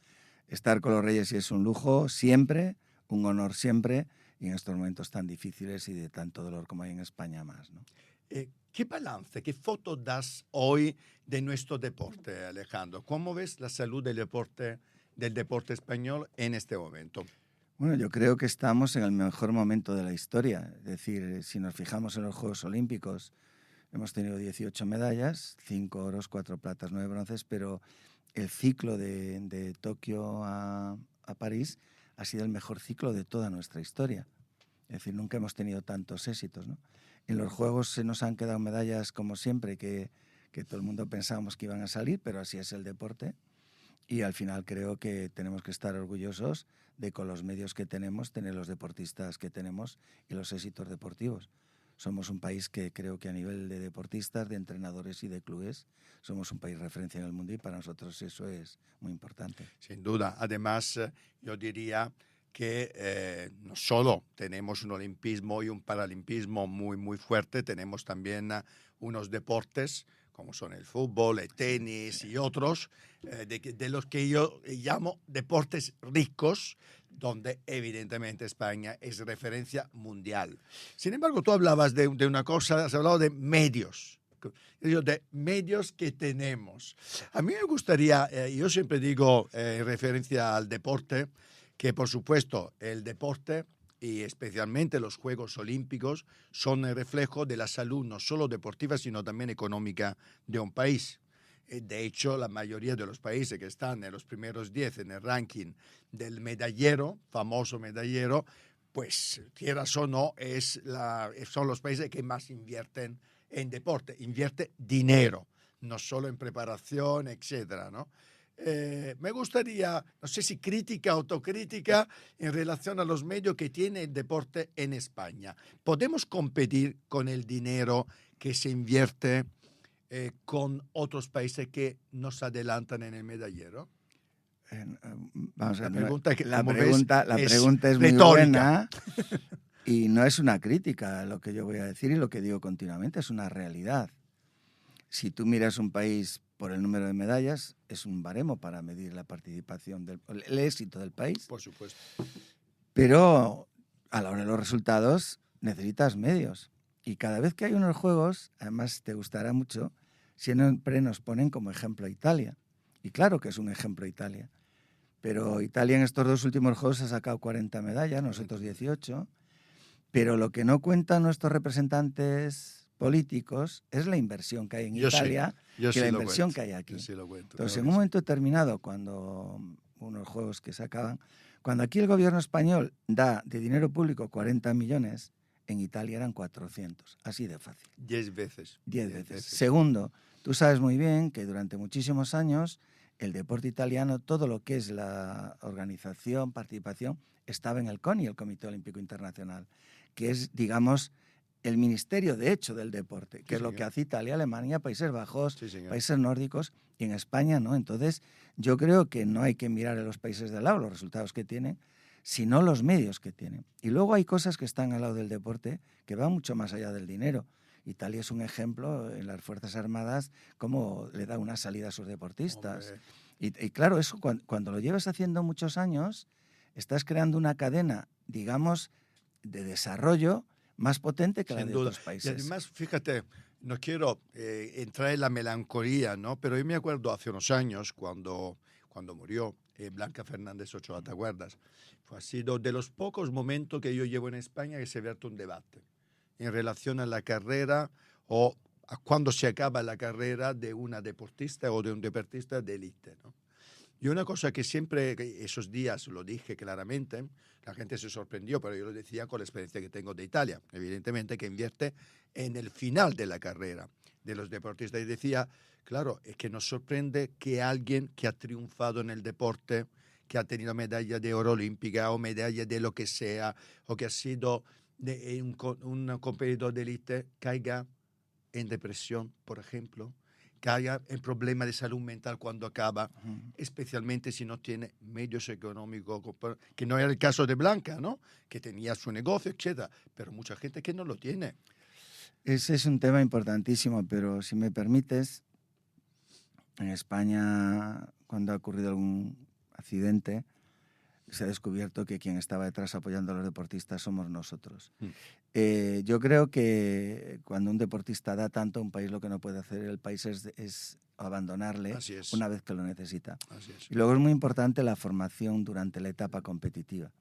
Estar con los Reyes es un lujo siempre, un honor siempre, y en estos momentos tan difíciles y de tanto dolor como hay en España más, ¿no? ¿Qué balance, qué foto das hoy de nuestro deporte, Alejandro? ¿Cómo ves la salud del deporte español en este momento? Bueno, yo creo que estamos en el mejor momento de la historia. Es decir, si nos fijamos en los Juegos Olímpicos, hemos tenido 18 medallas, 5 oros, 4 platas, 9 bronces, pero el ciclo de Tokio a París ha sido el mejor ciclo de toda nuestra historia. Es decir, nunca hemos tenido tantos éxitos, ¿no? En los Juegos se nos han quedado medallas, como siempre, que todo el mundo pensábamos que iban a salir, pero así es el deporte. Y al final creo que tenemos que estar orgullosos de, con los medios que tenemos, tener los deportistas que tenemos y los éxitos deportivos. Somos un país que creo que a nivel de deportistas, de entrenadores y de clubes, somos un país referencia en el mundo, y para nosotros eso es muy importante. Sin duda. Además, yo diría que no solo tenemos un olimpismo y un paralimpismo muy, muy fuerte, tenemos también unos deportes como son el fútbol, el tenis y otros, de los que yo llamo deportes ricos, donde evidentemente España es referencia mundial. Sin embargo, tú hablabas de una cosa, has hablado de medios. De medios que tenemos. A mí me gustaría, yo siempre digo en referencia al deporte, que por supuesto el deporte y especialmente los Juegos Olímpicos son el reflejo de la salud no solo deportiva, sino también económica de un país. De hecho, la mayoría de los países que están en los primeros 10 en el ranking del medallero, famoso medallero, pues quieras o no, son los países que más invierten en deporte, invierte dinero, no solo en preparación, etcétera, ¿no? Me gustaría, no sé si crítica, autocrítica en relación a los medios que tiene el deporte en España. ¿Podemos competir con el dinero que se invierte con otros países que nos adelantan en el medallero? Vamos a ver, la pregunta es muy buena y no es una crítica lo que yo voy a decir y lo que digo continuamente, es una realidad. Si tú miras un país por el número de medallas, es un baremo para medir la participación, el éxito del país. Por supuesto. Pero a la hora de los resultados necesitas medios. Y cada vez que hay unos juegos, además te gustará mucho, siempre nos ponen como ejemplo a Italia. Y claro que es un ejemplo Italia. Pero Italia en estos 2 últimos juegos ha sacado 40 medallas, nosotros 18. Pero lo que no cuentan nuestros representantes políticos es la inversión que hay en Italia y la inversión que hay aquí. Entonces, en un momento determinado, cuando unos juegos que se acaban, cuando aquí el gobierno español da de dinero público 40 millones, en Italia eran 400, así de fácil. 10 veces. 10 veces. Segundo, tú sabes muy bien que durante muchísimos años el deporte italiano, todo lo que es la organización, participación, estaba en el CONI, el Comité Olímpico Internacional, que es, digamos, el ministerio de hecho del deporte, que es lo que hace Italia, Alemania, Países Bajos, países nórdicos, y en España no. Entonces, yo creo que no hay que mirar a los países de al lado los resultados que tienen, sino los medios que tienen. Y luego hay cosas que están al lado del deporte que van mucho más allá del dinero. Italia es un ejemplo en las Fuerzas Armadas, cómo le da una salida a sus deportistas. Y claro, eso cuando lo llevas haciendo muchos años, estás creando una cadena, digamos, de desarrollo más potente que la de otros países. Y además, fíjate, no quiero entrar en la melancolía, ¿no? Pero yo me acuerdo hace unos años cuando murió Blanca Fernández Ochoa, ¿te acuerdas? Ha sido de los pocos momentos que yo llevo en España que se vierte un debate en relación a la carrera o a cuando se acaba la carrera de una deportista o de un deportista de élite, ¿no? Y una cosa que siempre, que esos días lo dije claramente, la gente se sorprendió, pero yo lo decía con la experiencia que tengo de Italia, evidentemente que invierte en el final de la carrera de los deportistas. Y decía, claro, es que nos sorprende que alguien que ha triunfado en el deporte, que ha tenido medalla de oro olímpica o medalla de lo que sea, o que ha sido un competidor de élite, caiga en depresión, por ejemplo, caiga en problemas de salud mental cuando acaba, especialmente si no tiene medios económicos, que no era el caso de Blanca, ¿no? Que tenía su negocio, etcétera, pero mucha gente que no lo tiene. Ese es un tema importantísimo, pero si me permites, en España, cuando ha ocurrido algún accidente, se ha descubierto que quien estaba detrás apoyando a los deportistas somos nosotros. Yo creo que cuando un deportista da tanto a un país, lo que no puede hacer el país es abandonarle una vez que lo necesita. Así es. Y luego es muy importante la formación durante la etapa competitiva.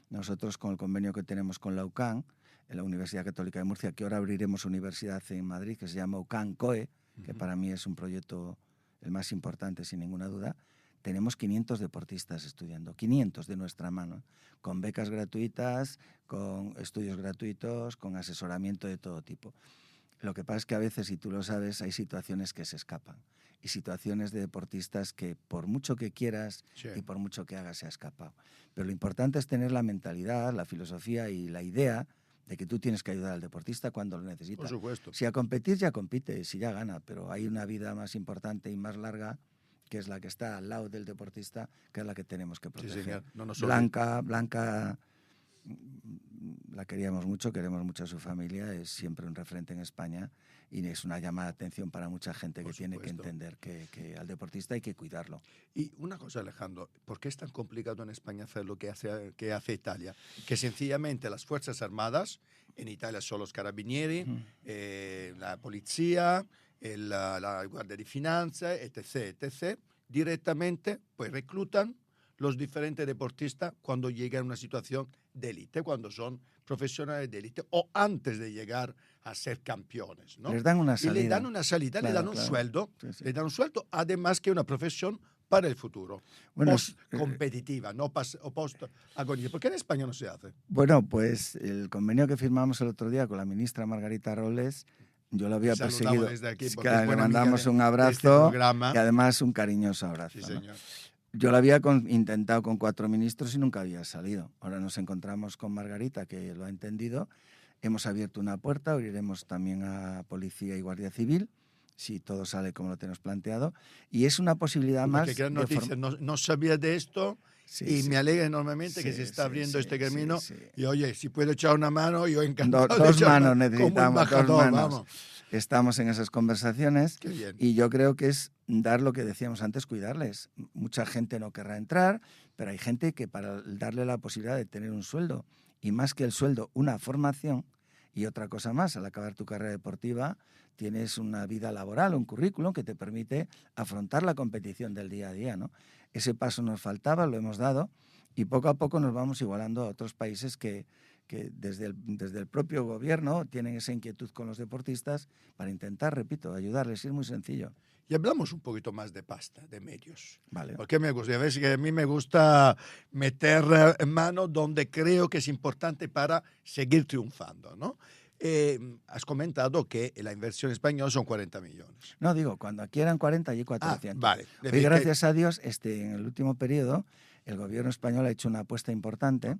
Nosotros, con el convenio que tenemos con la UCAN, en la Universidad Católica de Murcia, que ahora abriremos universidad en Madrid, que se llama UCAN COE, que para mí es un proyecto el más importante, sin ninguna duda, tenemos 500 deportistas estudiando, 500 de nuestra mano, con becas gratuitas, con estudios gratuitos, con asesoramiento de todo tipo. Lo que pasa es que a veces, y tú lo sabes, hay situaciones que se escapan. Y situaciones de deportistas que por mucho que quieras y por mucho que hagas se ha escapado. Pero lo importante es tener la mentalidad, la filosofía y la idea de que tú tienes que ayudar al deportista cuando lo necesita. Por supuesto. Si a competir, ya compite, si ya gana, pero hay una vida más importante y más larga que es la que está al lado del deportista, que es la que tenemos que proteger. Sí, señor. No nos Blanca, la queríamos mucho, queremos mucho a su familia, es siempre un referente en España y es una llamada de atención para mucha gente que tiene que entender que al deportista hay que cuidarlo. Y una cosa, Alejandro, ¿por qué es tan complicado en España hacer lo que hace Italia? Que sencillamente las Fuerzas Armadas, en Italia son los carabinieri, la policía, la Guardia de Finanza, etc., directamente pues reclutan los diferentes deportistas cuando llegan a una situación de élite, cuando son profesionales de élite o antes de llegar a ser campeones, ¿no? Les dan una salida. Y le dan una salida, claro, le dan un sueldo, le dan un sueldo, además que una profesión para el futuro, bueno, competitiva, no post-agonía. ¿Por qué en España no se hace? Bueno, pues el convenio que firmamos el otro día con la ministra Margarita Robles, yo lo había perseguido. Desde aquí le mandamos un abrazo y además un cariñoso abrazo. Sí, señor. ¿No? Yo lo había intentado con 4 ministros y nunca había salido. Ahora nos encontramos con Margarita, que lo ha entendido. Hemos abierto una puerta, abriremos también a Policía y Guardia Civil, si todo sale como lo tenemos planteado. Y es una posibilidad más... Qué gran noticia. No sabía de esto y me alegra enormemente que se está abriendo este camino. Y oye, si puedo echar una mano, yo encantado. Dos manos necesitamos, dos manos. Vamos. Estamos en esas conversaciones. Qué bien. Y yo creo que es dar lo que decíamos antes, cuidarles. Mucha gente no querrá entrar, pero hay gente que para darle la posibilidad de tener un sueldo, y más que el sueldo, una formación y otra cosa más, al acabar tu carrera deportiva tienes una vida laboral, un currículum que te permite afrontar la competición del día a día, ¿no? Ese paso nos faltaba, lo hemos dado, y poco a poco nos vamos igualando a otros países que desde el propio gobierno tienen esa inquietud con los deportistas para intentar, repito, ayudarles. Es muy sencillo. Y hablamos un poquito más de pasta, de medios. Vale. Porque me gusta, a mí me gusta meter en mano donde creo que es importante para seguir triunfando, ¿no? Has comentado que la inversión española son 40 millones. No, digo, cuando aquí eran 40, allí 400. Vale. Y gracias a Dios, en el último periodo, el gobierno español ha hecho una apuesta importante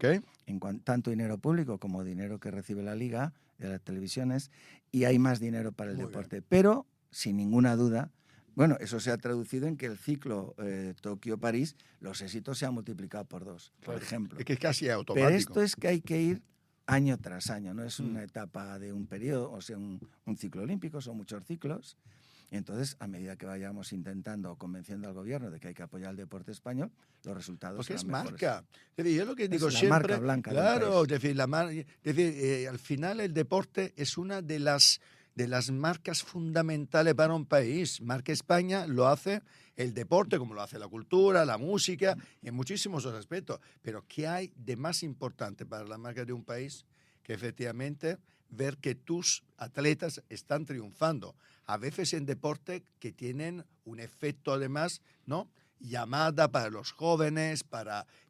en tanto dinero público como dinero que recibe la Liga de las televisiones, y hay más dinero para el deporte. Bien. Pero, sin ninguna duda, bueno, eso se ha traducido en que el ciclo Tokio-París, los éxitos se han multiplicado por 2, por ejemplo. Es que casi automático. Pero esto es que hay que ir año tras año, no es una etapa de un periodo, o sea, un ciclo olímpico, son muchos ciclos. Y entonces, a medida que vayamos intentando o convenciendo al gobierno de que hay que apoyar el deporte español, los resultados serán mejores. Porque es marca. Es decir, yo lo que digo es siempre... la marca blanca claro, del país. Es decir, al final el deporte es una de las marcas fundamentales para un país. Marca España lo hace el deporte, como lo hace la cultura, la música, en muchísimos otros aspectos. Pero ¿qué hay de más importante para la marca de un país que efectivamente ver que tus atletas están triunfando. A veces en deporte que tienen un efecto además, ¿no? Llamada para los jóvenes,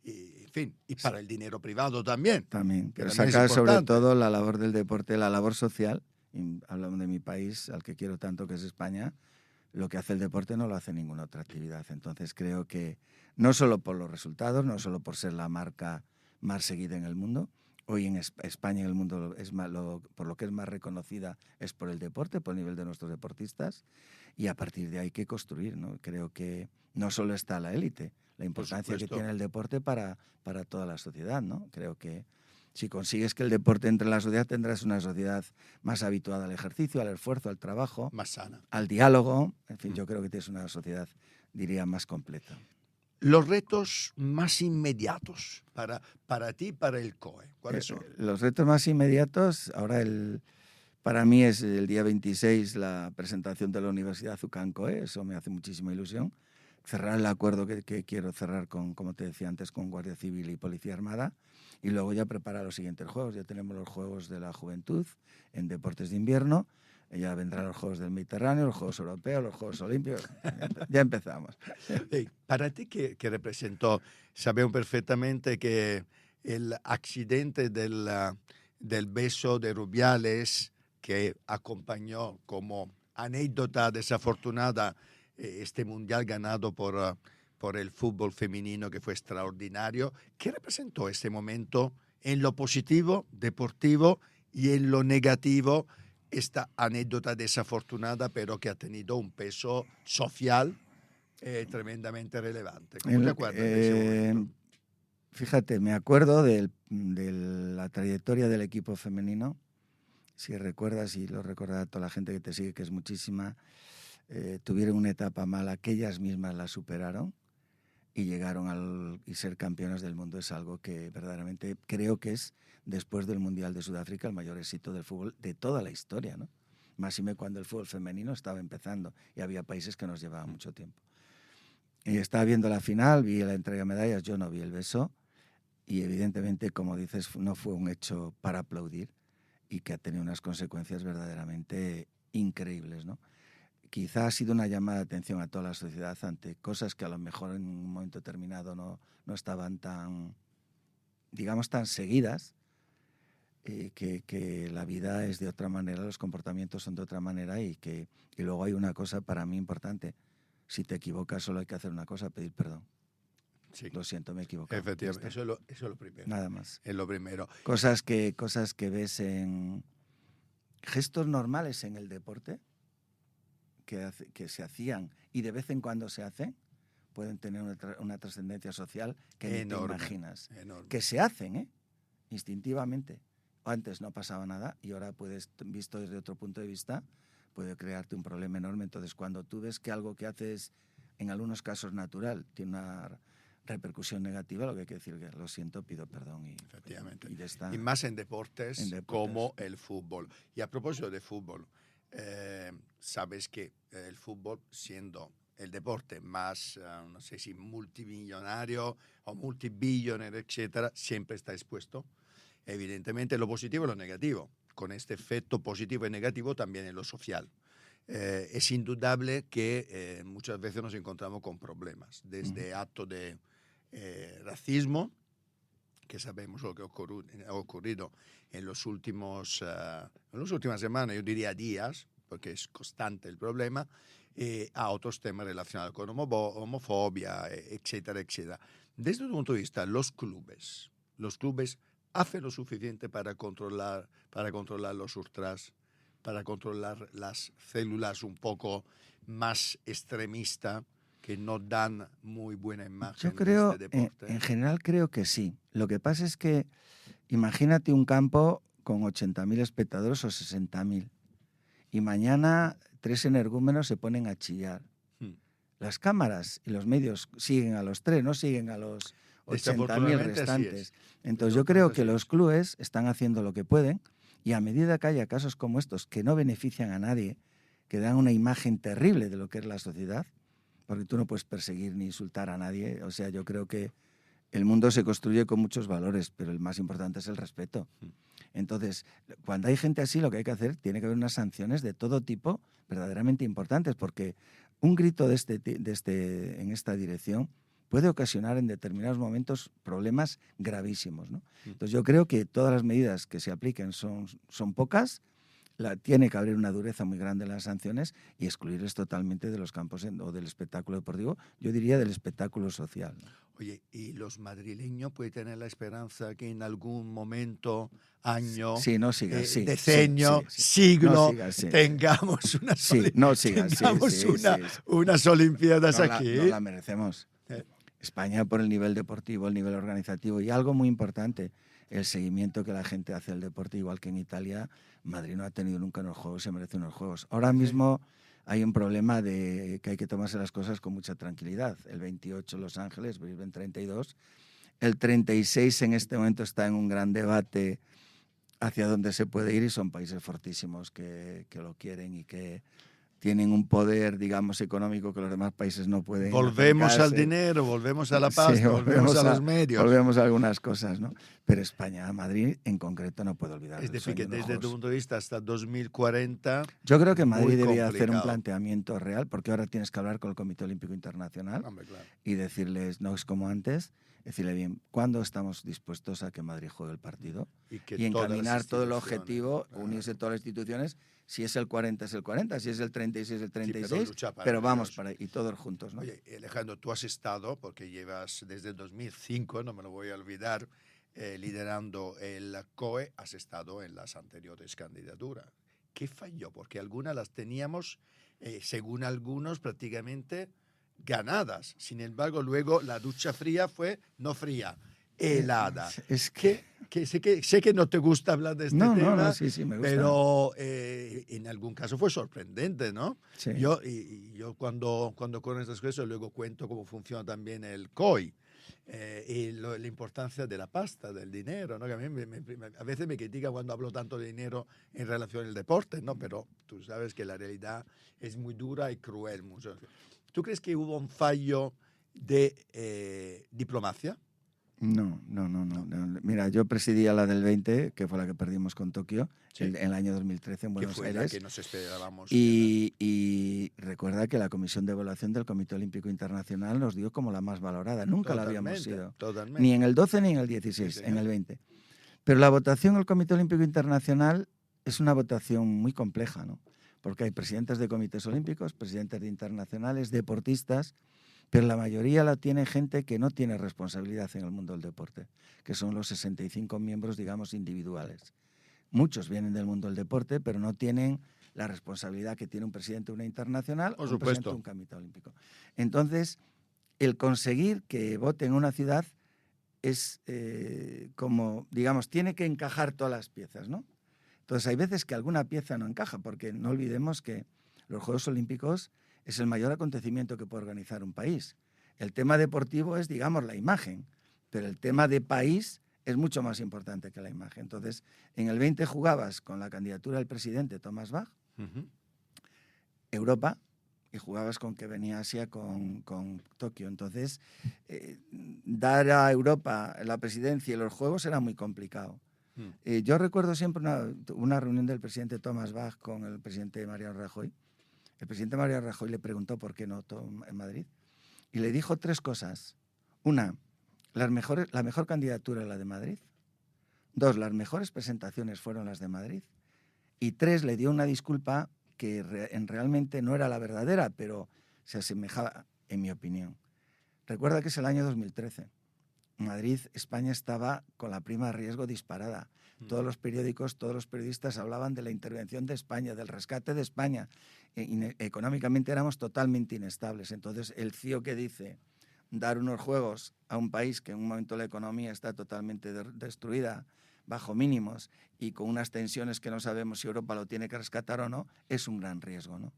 en fin, y para el dinero privado también. También, que pero también es sacar sobre importante. todo la labor del deporte, la labor social. Y hablamos de mi país, al que quiero tanto, que es España. Lo que hace el deporte no lo hace ninguna otra actividad. Entonces creo que no solo por los resultados, no solo por ser la marca más seguida en el mundo, hoy en España en el mundo es más por lo que es más reconocida es por el deporte, por el nivel de nuestros deportistas, y a partir de ahí hay que construir, ¿no? Creo que no solo está la élite, la importancia que tiene el deporte para toda la sociedad, ¿no? Creo que si consigues que el deporte entre en la sociedad, tendrás una sociedad más habituada al ejercicio, al esfuerzo, al trabajo, más sana, al diálogo. En fin, yo creo que tienes una sociedad, diría, más completa. Los retos más inmediatos para ti, para el COE, ¿cuáles son? Los retos más inmediatos, ahora para mí es el día 26 la presentación de la Universidad UCAN COE, eso me hace muchísima ilusión. Cerrar el acuerdo que quiero cerrar con, como te decía antes, con Guardia Civil y Policía Armada, y luego ya preparar los siguientes juegos. Ya tenemos los Juegos de la Juventud en deportes de invierno, ya vendrán los Juegos del Mediterráneo, los Juegos Europeos, los Juegos Olímpicos. Ya empezamos. Para ti, ¿qué representó? Sabemos perfectamente que el accidente del beso de Rubiales, que acompañó como anécdota desafortunada este mundial ganado por el fútbol femenino, que fue extraordinario. ¿Qué representó este momento en lo positivo, deportivo, y en lo negativo, esta anécdota desafortunada, pero que ha tenido un peso social tremendamente relevante? ¿Cómo te acuerdas de ese momento? Fíjate, me acuerdo de la trayectoria del equipo femenino. Si recuerdas, y lo recordará toda la gente que te sigue, que es muchísima, tuvieron una etapa mala que ellas mismas la superaron y llegaron y ser campeonas del mundo. Es algo que verdaderamente creo que es, después del Mundial de Sudáfrica, el mayor éxito del fútbol de toda la historia, ¿no? Máxime cuando el fútbol femenino estaba empezando y había países que nos llevaban mucho tiempo. Y estaba viendo la final, vi la entrega de medallas, yo no vi el beso, y evidentemente, como dices, no fue un hecho para aplaudir y que ha tenido unas consecuencias verdaderamente increíbles, ¿no? Quizá ha sido una llamada de atención a toda la sociedad ante cosas que a lo mejor en un momento determinado no estaban tan, digamos, tan seguidas, que la vida es de otra manera, los comportamientos son de otra manera, y luego hay una cosa para mí importante: si te equivocas solo hay que hacer una cosa, pedir perdón. Sí. Lo siento, me he equivocado. Efectivamente, eso es lo primero. Nada más. Es lo primero. Cosas que ves en gestos normales en el deporte, que se hacían y de vez en cuando se hacen, pueden tener una trascendencia social que ni te imaginas. Enorme. Que se hacen, instintivamente. Antes no pasaba nada y ahora visto desde otro punto de vista, puede crearte un problema enorme. Entonces, cuando tú ves que algo que haces, en algunos casos natural, tiene una repercusión negativa, lo que hay que decir es: lo siento, pido perdón. Efectivamente. Y más en deportes como el fútbol. Y a propósito de fútbol, sabes que el fútbol, siendo el deporte más, no sé si multimillonario o multibillonario, etcétera, siempre está expuesto, evidentemente, lo positivo y lo negativo. Con este efecto positivo y negativo también en lo social. Es indudable que muchas veces nos encontramos con problemas, desde actos de racismo, que sabemos lo que ha ocurrido en las últimas semanas, yo diría días, porque es constante el problema, a otros temas relacionados con homofobia, etcétera, etcétera. Desde tu punto de vista, los clubes hacen lo suficiente para controlar los ultras, para controlar las células un poco más extremistas, que no dan muy buena imagen. Yo creo, de este deporte. En general creo que sí. Lo que pasa es que imagínate un campo con 80.000 espectadores o 60.000 y mañana 3 energúmenos se ponen a chillar. Las cámaras y los medios siguen a los 3, no siguen a los 80.000 restantes. Entonces yo creo que los clubes están haciendo lo que pueden, y a medida que haya casos como estos que no benefician a nadie, que dan una imagen terrible de lo que es la sociedad, porque tú no puedes perseguir ni insultar a nadie. O sea, yo creo que el mundo se construye con muchos valores, pero el más importante es el respeto. Entonces, cuando hay gente así, lo que hay que hacer, tiene que haber unas sanciones de todo tipo verdaderamente importantes, porque un grito en esta dirección puede ocasionar en determinados momentos problemas gravísimos, ¿no? Entonces, yo creo que todas las medidas que se apliquen son pocas. Tiene que haber una dureza muy grande en las sanciones y excluirles totalmente de los campos o del espectáculo deportivo, yo diría del espectáculo social, ¿no? Oye, ¿y los madrileños pueden tener la esperanza que en algún momento, año, Sí, no sigas, decenio, sí. siglo, No sigas, tengamos unas Olimpiadas aquí? No la merecemos. Eh. España, por el nivel deportivo, el nivel organizativo y algo muy importante, el seguimiento que la gente hace al deporte, igual que en Italia, Madrid no ha tenido nunca unos Juegos, se merece unos Juegos. Ahora mismo hay un problema de que hay que tomarse las cosas con mucha tranquilidad. El 28 Los Ángeles, Brisbane 32. El 36 en este momento está en un gran debate hacia dónde se puede ir y son países fortísimos que lo quieren y que tienen un poder, digamos, económico que los demás países no pueden. Volvemos acercarse. Al dinero, volvemos a la pasta, Sí, volvemos a los medios. Volvemos a algunas cosas, ¿no? Pero España, Madrid en concreto no puedo olvidar. Es decir, que desde tu punto de vista hasta 2040... Yo creo que Madrid muy debería hacer un complicado. planteamiento real, porque ahora tienes que hablar con el Comité Olímpico Internacional. Hombre, claro. Y decirles, no es como antes, decirle bien, ¿cuándo estamos dispuestos a que Madrid juegue el partido? Y encaminar todo el instituciones, objetivo, claro. unirse todas las instituciones. Si es el 40, es el 40, si es el 36, es el 36, lucha para pero vamos ellos. para ahí, y todos juntos, ¿no? Oye, Alejandro, tú has estado, porque llevas desde 2005, no me lo voy a olvidar, liderando el COE, has estado en las anteriores candidaturas. ¿Qué falló? Porque algunas las teníamos, según algunos, prácticamente ganadas. Sin embargo, luego la ducha fría fue no fría, helada. Es que sé que no te gusta hablar de este tema, no, sí, me gusta. pero en algún caso fue sorprendente, ¿no? Sí. Yo cuando corro estas cosas luego cuento cómo funciona también el COI. Y la importancia de la pasta, del dinero, ¿no? Que a mí a veces me critican cuando hablo tanto de dinero en relación al deporte, ¿no? Pero tú sabes que la realidad es muy dura y cruel. ¿Tú crees que hubo un fallo de diplomacia? No. Mira, yo presidía la del 20, que fue la que perdimos con Tokio, Sí. en el año 2013 en Que Buenos fue Aires. la que nos esperábamos. Y recuerda que la Comisión de Evaluación del Comité Olímpico Internacional nos dio como la más valorada. Nunca la habíamos sido. Totalmente. Ni en el 12 ni en el 16, Sí, en el 20. Pero la votación del Comité Olímpico Internacional es una votación muy compleja, ¿no? Porque hay presidentes de comités olímpicos, presidentes de internacionales, deportistas, pero la mayoría la tiene gente que no tiene responsabilidad en el mundo del deporte, que son los 65 miembros, digamos, individuales. Muchos vienen del mundo del deporte, pero no tienen la responsabilidad que tiene un presidente de una internacional o un presidente de un comité olímpico. Entonces, el conseguir que vote en una ciudad es como, digamos, tiene que encajar todas las piezas, ¿no? Entonces, hay veces que alguna pieza no encaja, porque no olvidemos que los Juegos Olímpicos es el mayor acontecimiento que puede organizar un país. El tema deportivo es, digamos, la imagen, pero el tema de país es mucho más importante que la imagen. Entonces, en el 20 jugabas con la candidatura del presidente Thomas Bach, Europa, y jugabas con que venía Asia con Tokio. Entonces, dar a Europa la presidencia y los Juegos era muy complicado. Yo recuerdo siempre una reunión del presidente Thomas Bach con el presidente Mariano Rajoy. El presidente Mariano Rajoy le preguntó por qué no en Madrid y le dijo 3 cosas. Una, la mejor candidatura era la de Madrid. 2, las mejores presentaciones fueron las de Madrid. Y 3, le dio una disculpa que realmente no era la verdadera, pero se asemejaba, en mi opinión. Recuerda que es el año 2013. Madrid, España estaba con la prima de riesgo disparada. Todos los periódicos, todos los periodistas hablaban de la intervención de España, del rescate de España. Económicamente éramos totalmente inestables. Entonces, el CIO que dice dar unos juegos a un país que en un momento la economía está totalmente destruida, bajo mínimos y con unas tensiones que no sabemos si Europa lo tiene que rescatar o no, es un gran riesgo, ¿no?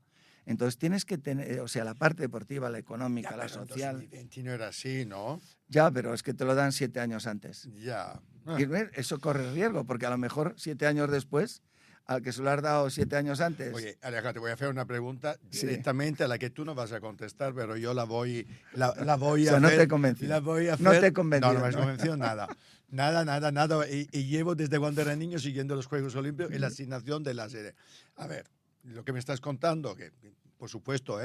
Entonces tienes que tener, o sea, la parte deportiva, la económica, la social. En 2020 no era así, ¿no? Ya, pero es que te lo dan 7 años antes. Ya. Y eso corre riesgo, porque a lo mejor 7 años después al que se lo has dado 7 años antes. Oye, Alejandro, te voy a hacer una pregunta Sí. directamente a la que tú no vas a contestar, pero yo la voy a O sea, no hacer. te he convencido. La voy a No hacer. te he convencido, No me has ¿no? convencido nada. Nada. Y llevo desde cuando era niño siguiendo los Juegos Olímpicos y la asignación de la sede. A ver, lo que me estás contando, que por supuesto,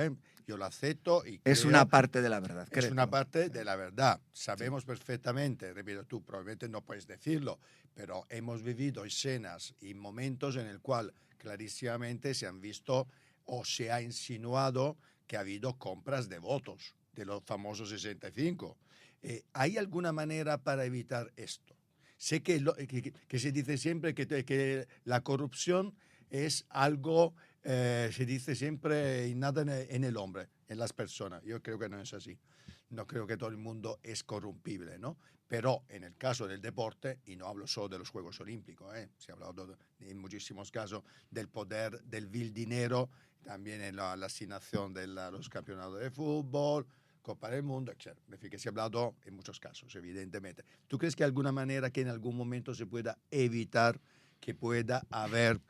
yo lo acepto y Es creo una parte de la verdad. es creo. una parte de la verdad. Sabemos perfectamente, repito, tú probablemente no puedes decirlo, pero hemos vivido escenas y momentos en el cual clarísimamente se han visto o se ha insinuado que ha habido compras de votos de los famosos 65. ¿Hay alguna manera para evitar esto? Sé que se dice siempre que la corrupción es algo, se dice siempre, innata en el hombre, en las personas. Yo creo que no es así. No creo que todo el mundo es corrompible, ¿no? Pero en el caso del deporte, y no hablo solo de los Juegos Olímpicos, se ha hablado en muchísimos casos del poder del vil dinero, también en la asignación de los campeonatos de fútbol, Copa del Mundo, etc. Es decir, que se ha hablado en muchos casos, evidentemente. ¿Tú crees que hay alguna manera que en algún momento se pueda evitar que pueda haber,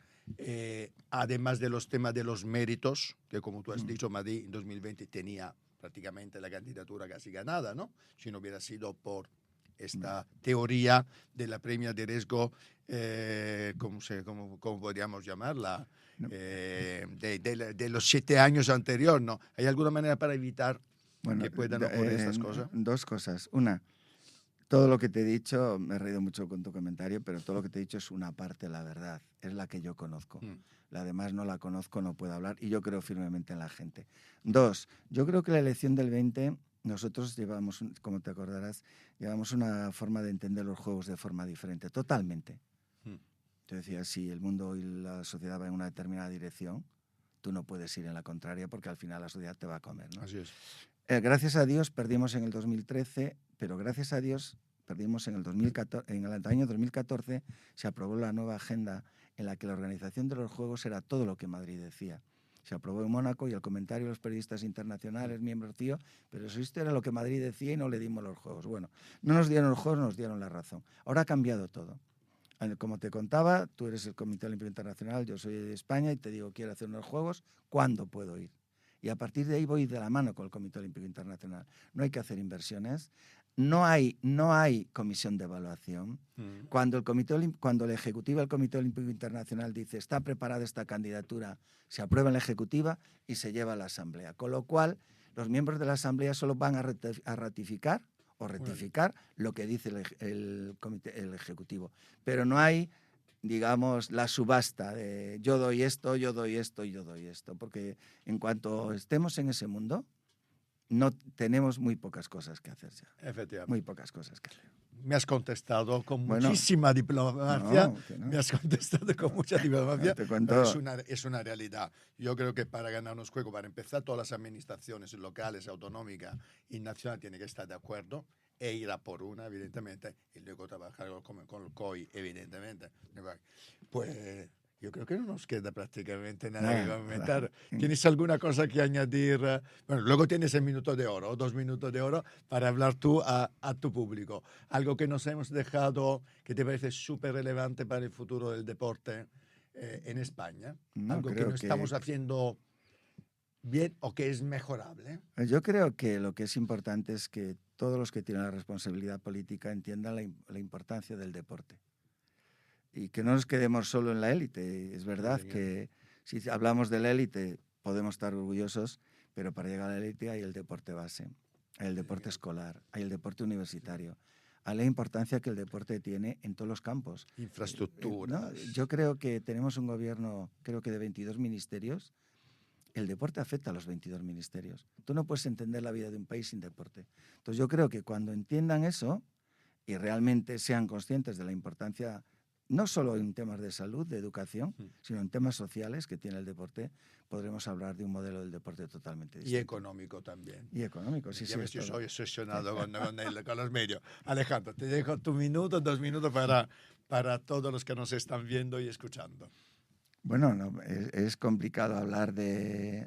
además de los temas de los méritos, que como tú has dicho, Madrid en 2020 tenía prácticamente la candidatura casi ganada, ¿no? Si no hubiera sido por esta teoría de la premia de riesgo, ¿cómo podríamos llamarla? No. De los 7 años anteriores, ¿no? ¿Hay alguna manera para evitar que puedan ocurrir estas cosas? 2 cosas. Una, todo lo que te he dicho, me he reído mucho con tu comentario, pero todo lo que te he dicho es una parte de la verdad, es la que yo conozco. La demás no la conozco, no puedo hablar y yo creo firmemente en la gente. 2, yo creo que la elección del 20, nosotros llevamos, como te acordarás, llevamos una forma de entender los juegos de forma diferente, totalmente. Te decía, si el mundo y la sociedad van en una determinada dirección, tú no puedes ir en la contraria porque al final la sociedad te va a comer, ¿no? Así es. Gracias a Dios perdimos en el 2013, pero gracias a Dios perdimos en el 2014, en el año 2014 se aprobó la nueva agenda en la que la organización de los Juegos era todo lo que Madrid decía. Se aprobó en Mónaco y el comentario de los periodistas internacionales, miembros tío, pero esto era lo que Madrid decía y no le dimos los Juegos. Bueno, no nos dieron los Juegos, nos dieron la razón. Ahora ha cambiado todo. Como te contaba, tú eres el Comité Olímpico Internacional, yo soy de España y te digo, quiero hacer unos Juegos, ¿cuándo puedo ir? Y a partir de ahí voy de la mano con el Comité Olímpico Internacional. No hay que hacer inversiones, no hay comisión de evaluación. Cuando el Ejecutivo del Comité Olímpico Internacional dice está preparada esta candidatura, se aprueba en la Ejecutiva y se lleva a la Asamblea. Con lo cual, los miembros de la Asamblea solo van a ratificar o rectificar lo que dice el Ejecutivo. Pero no hay, digamos, la subasta de yo doy esto, yo doy esto y yo doy esto. Porque en cuanto estemos en ese mundo, no tenemos muy pocas cosas que hacer ya. Efectivamente. Muy pocas cosas que hacer. Me has contestado con muchísima diplomacia. No. Me has contestado con mucha diplomacia. Te cuento. Pero es una realidad. Yo creo que para ganar unos juegos, para empezar, todas las administraciones locales, autonómicas y nacionales tienen que estar de acuerdo e ir a por una, evidentemente, y luego trabajar con el COI, evidentemente. Pues yo creo que no nos queda prácticamente nada que comentar. ¿Tienes alguna cosa que añadir? Bueno, luego tienes el minuto de oro, 2 minutos de oro, para hablar tú a tu público. Algo que nos hemos dejado, que te parece súper relevante para el futuro del deporte en España. Algo que no estamos haciendo bien o que es mejorable. Yo creo que lo que es importante es que todos los que tienen la responsabilidad política entiendan la importancia del deporte. Y que no nos quedemos solo en la élite. Es verdad que si hablamos de la élite podemos estar orgullosos, pero para llegar a la élite hay el deporte base, hay el deporte escolar, hay el deporte universitario, hay la importancia que el deporte tiene en todos los campos. Infraestructuras. Yo creo que tenemos un gobierno, creo que de 22 ministerios. El deporte afecta a los 22 ministerios. Tú no puedes entender la vida de un país sin deporte. Entonces yo creo que cuando entiendan eso y realmente sean conscientes de la importancia, no solo en temas de salud, de educación, sino en temas sociales que tiene el deporte, podremos hablar de un modelo del deporte totalmente distinto. Y económico también. Y económico, sí. Ya ves, yo soy obsesionado con los medios. Alejandro, te dejo tu minuto, 2 minutos para todos los que nos están viendo y escuchando. Bueno, no, es complicado hablar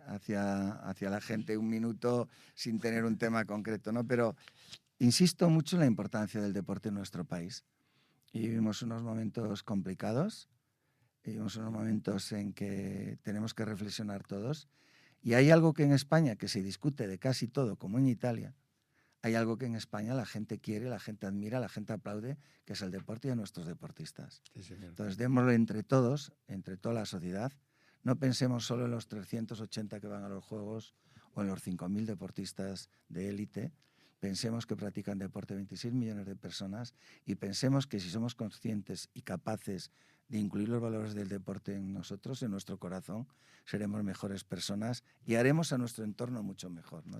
hacia la gente 1 minuto sin tener un tema concreto, ¿no? Pero insisto mucho en la importancia del deporte en nuestro país. Y vivimos unos momentos complicados. vivimos unos momentos en que tenemos que reflexionar todos. Y hay algo que en España, que se discute de casi todo, como en Italia, hay algo que en España la gente quiere, la gente admira, la gente aplaude, que es el deporte y a nuestros deportistas. Sí, señor. Entonces, démoslo entre todos, entre toda la sociedad. No pensemos solo en los 380 que van a los Juegos o en los 5.000 deportistas de élite. Pensemos que practican deporte 26 millones de personas y pensemos que si somos conscientes y capaces de incluir los valores del deporte en nosotros, en nuestro corazón, seremos mejores personas y haremos a nuestro entorno mucho mejor, ¿no?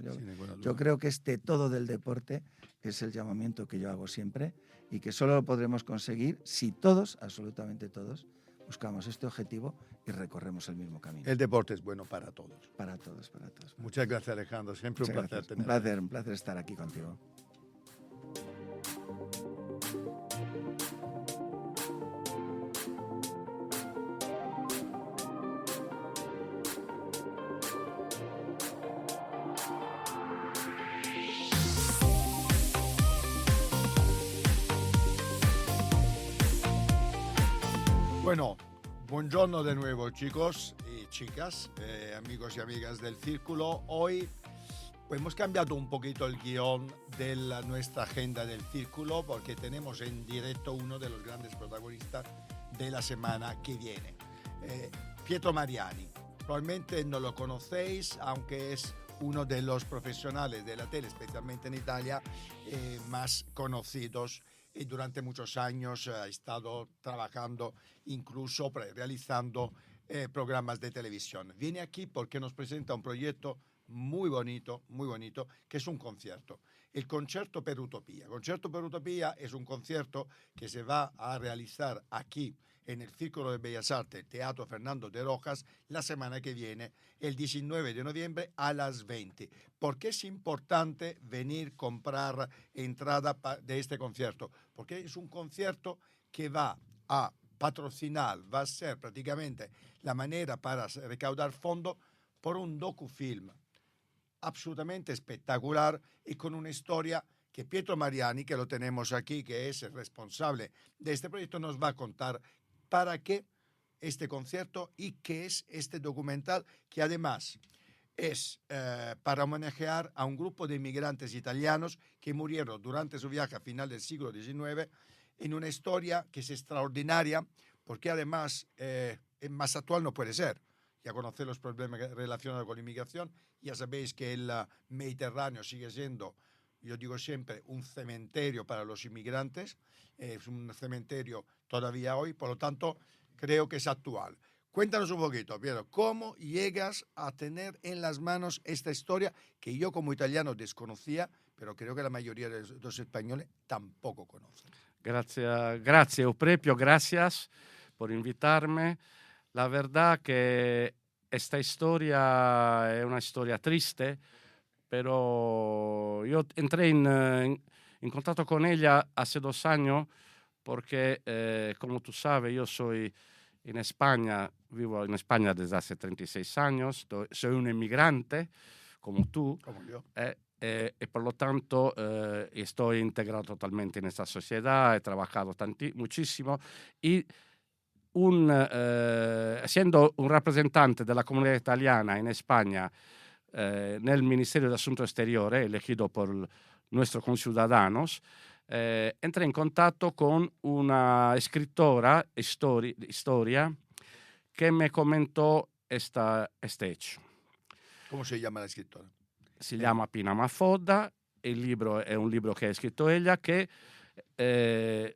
Yo creo que todo del deporte es el llamamiento que yo hago siempre y que solo lo podremos conseguir si todos, absolutamente todos, buscamos este objetivo y recorremos el mismo camino. El deporte es bueno para todos. Para todos, para todos. Muchas gracias, Alejandro. Siempre Muchas un placer gracias. tenerte. Un placer estar aquí contigo. Bueno, buongiorno de nuevo, chicos y chicas, amigos y amigas del Círculo. Hoy hemos cambiado un poquito el guión de nuestra agenda del Círculo porque tenemos en directo uno de los grandes protagonistas de la semana que viene, Pietro Mariani. Probablemente no lo conocéis, aunque es uno de los profesionales de la tele, especialmente en Italia, más conocidos. Y durante muchos años ha estado trabajando, incluso realizando programas de televisión. Viene aquí porque nos presenta un proyecto muy bonito, que es un concierto. El Concierto per Utopía. Concierto per Utopía es un concierto que se va a realizar aquí en el Círculo de Bellas Artes, Teatro Fernando de Rojas, la semana que viene, el 19 de noviembre a las 20. ¿Por qué es importante venir a comprar entrada de este concierto? Porque es un concierto que va a patrocinar, va a ser prácticamente la manera para recaudar fondos por un docufilm absolutamente espectacular y con una historia que Pietro Mariani, que lo tenemos aquí, que es el responsable de este proyecto, nos va a contar para qué este concierto y qué es este documental, que además es para homenajear a un grupo de inmigrantes italianos que murieron durante su viaje a final del siglo XIX en una historia que es extraordinaria, porque además más actual no puede ser. Ya conocéis los problemas relacionados con la inmigración, ya sabéis que el Mediterráneo sigue siendo, yo digo siempre, un cementerio para los inmigrantes, es un cementerio todavía hoy, por lo tanto, creo que es actual. Cuéntanos un poquito, Piero, ¿cómo llegas a tener en las manos esta historia que yo como italiano desconocía, pero creo que la mayoría de los españoles tampoco conocen? Gracias, Euprepio, gracias por invitarme. La verdad que esta historia es una historia triste, pero yo entré en contacto con ella hace 2 años porque, como tú sabes, yo soy en España, vivo en España desde hace 36 años, soy un inmigrante, como tú. Como yo. Y por lo tanto estoy integrado totalmente en esta sociedad, he trabajado muchísimo y siendo un representante de la comunidad italiana en España nel Ministerio de Asuntos Exteriores, elegido por nuestros conciudadanos, entré en contacto con una escritora historia que me comentó este hecho. ¿Cómo se llama la escritora? Si llama Pina Mafodda, el libro è un libro che ha scritto ella che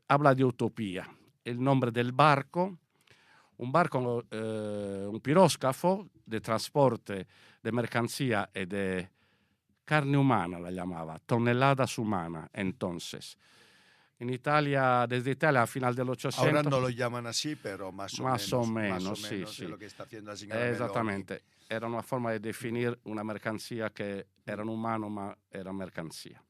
habla di utopia. Il nome del barco, un piroscafo de transporte de mercancía e de carne humana, la llamaba, toneladas humanas, entonces. En Italia, desde Italia a final del 800... Ahora no lo llaman así, pero más o menos sí. es lo que está haciendo la señora Esattamente. Meloni. Era una forma di definire una mercancía che era un umano, ma era mercancía.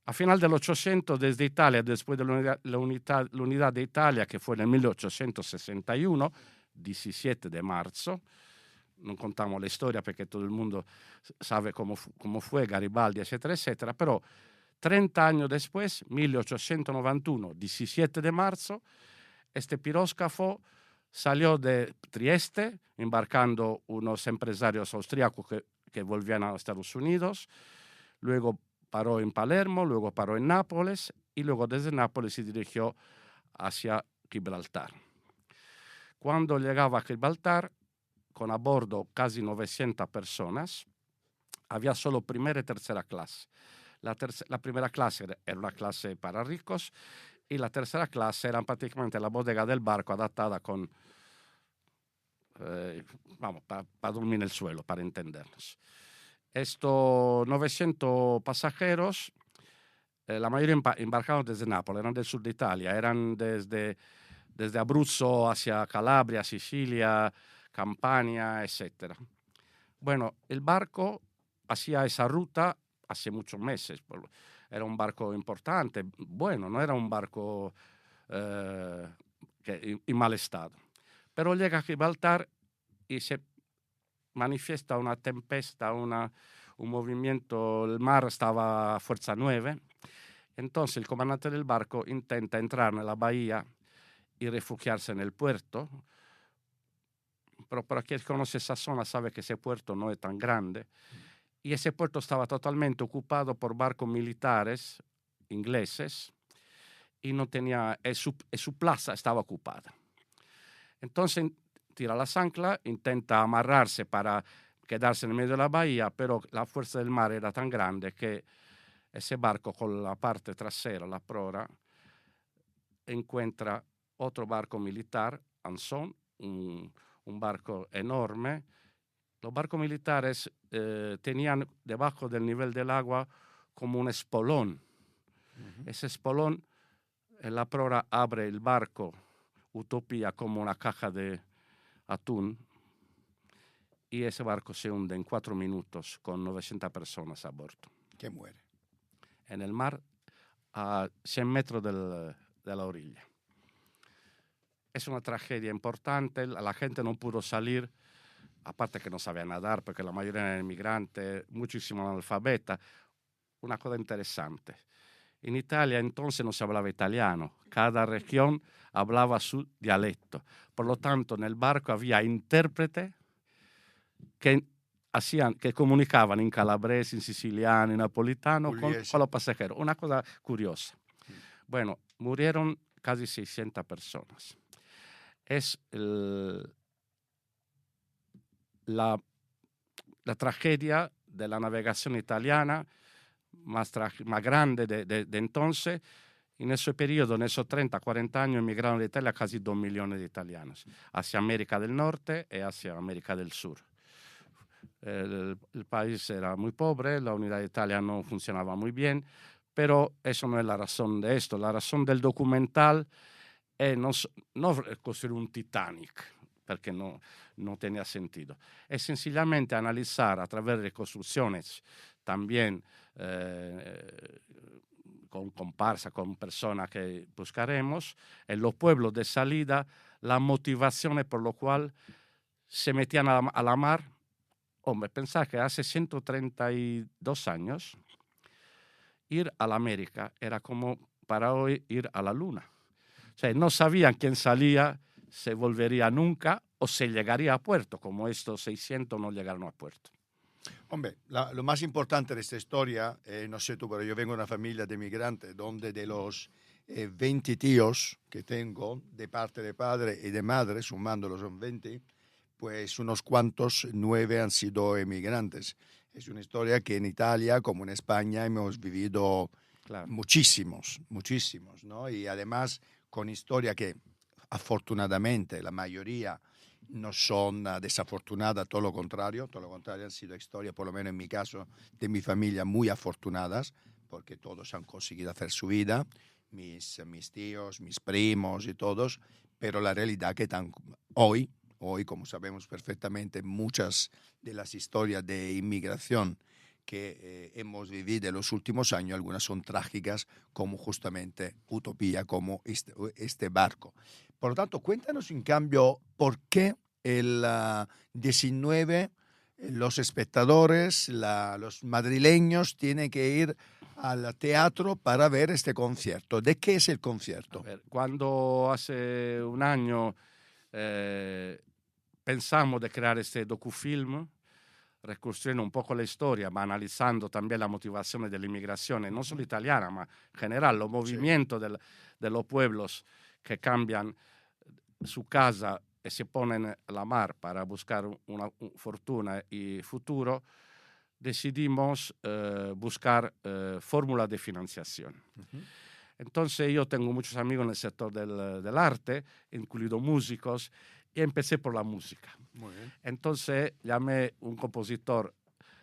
A final del 800, desde Italia, después de la unidad de Italia, que fue en el 1861, 17 de marzo, non contiamo la storia perché tutto il mondo sabe come fue Garibaldi, eccetera, eccetera, però 30 años después, 1891, 17 de marzo, este piróscafo salió de Trieste, embarcando unos empresarios austríacos que volvían a Estados Unidos, luego paró en Palermo, luego paró en Nápoles y luego desde Nápoles se dirigió hacia Gibraltar. Cuando llegaba a Gibraltar, con a bordo casi 900 personas, había solo primera y tercera clase. La primera clase era una clase para ricos y la tercera clase era prácticamente la bodega del barco adaptada con, para dormir en el suelo, para entendernos. Estos 900 pasajeros, la mayoría embarcaron desde Nápoles, eran del sur de Italia, eran desde Abruzzo hacia Calabria, Sicilia, Campania, etc. Bueno, el barco hacía esa ruta hace muchos meses. Era un barco importante, bueno, no era un barco en mal estado. Pero llega a Gibraltar y se manifiesta una tempesta, un movimiento, el mar estaba a fuerza 9. Entonces el comandante del barco intenta entrar en la bahía y refugiarse en el puerto. Pero para quien conoce esa zona sabe que ese puerto no es tan grande. Y ese puerto estaba totalmente ocupado por barcos militares ingleses y no tenía, su plaza estaba ocupada. Entonces tira las anclas, intenta amarrarse para quedarse en el medio de la bahía, pero la fuerza del mar era tan grande que ese barco con la parte trasera, la proa, encuentra otro barco militar, Anson, un barco enorme. Los barcos militares tenían debajo del nivel del agua como un espolón. Ese espolón, la proa abre el barco Utopía como una caja de atún y ese barco se hunde en 4 minutos con 900 personas a bordo. Que muere. En el mar a 100 metros de la orilla. Es una tragedia importante, la gente no pudo salir, aparte que no sabía nadar, porque la mayoría eran inmigrantes, muchísimo analfabeta. Una cosa interesante. En Italia entonces no se hablaba italiano, cada región hablaba su dialecto. Por lo tanto, en el barco había intérpretes que comunicaban en calabrese, en siciliano, en napolitano con los pasajeros. Una cosa curiosa. Bueno, murieron casi 600 personas. Es la tragedia de la navegación italiana más grande de entonces. En ese periodo, en esos 30, 40 años, emigraron de Italia casi 2 millones de italianos hacia América del Norte y hacia América del Sur. El país era muy pobre, la unidad de Italia no funcionaba muy bien, pero eso no es la razón de esto. La razón del documental es no construir un Titanic, porque no tenía sentido. Es sencillamente analizar a través de reconstrucciones también con comparsa, con personas que buscaremos, en los pueblos de salida, las motivaciones por lo cual se metían a la mar. Hombre, pensar que hace 132 años ir a la América era como para hoy ir a la Luna. O sea, no sabían quién salía, se volvería nunca o se llegaría a puerto, como estos 600 no llegaron a puerto. Hombre, lo más importante de esta historia, no sé tú, pero yo vengo de una familia de migrantes donde de los 20 tíos que tengo de parte de padre y de madre, sumándolos son 20, pues unos cuantos, 9 han sido emigrantes. Es una historia que en Italia como en España hemos vivido muchísimos, ¿no? Y además con historia que afortunadamente la mayoría no son desafortunadas, todo lo contrario han sido historias, por lo menos en mi caso, de mi familia muy afortunadas, porque todos han conseguido hacer su vida, mis tíos, mis primos y todos, pero la realidad que hoy, como sabemos perfectamente, muchas de las historias de inmigración que hemos vivido en los últimos años, algunas son trágicas, como justamente Utopía, como este barco. Por lo tanto, cuéntanos en cambio por qué el 19 los espectadores, los madrileños tienen que ir al teatro para ver este concierto. ¿De qué es el concierto? A ver, cuando hace un año pensamos de crear este docufilm, reconstruyendo un poco la historia, ma analizando también la motivación de la inmigración, no solo italiana, ma en general, los movimientos de los pueblos que cambian su casa y se ponen a la mar para buscar una fortuna y futuro, decidimos buscar fórmulas de financiación. Entonces yo tengo muchos amigos en el sector del arte, incluidos músicos, y empecé por la música. Muy bien. Entonces llamé un compositor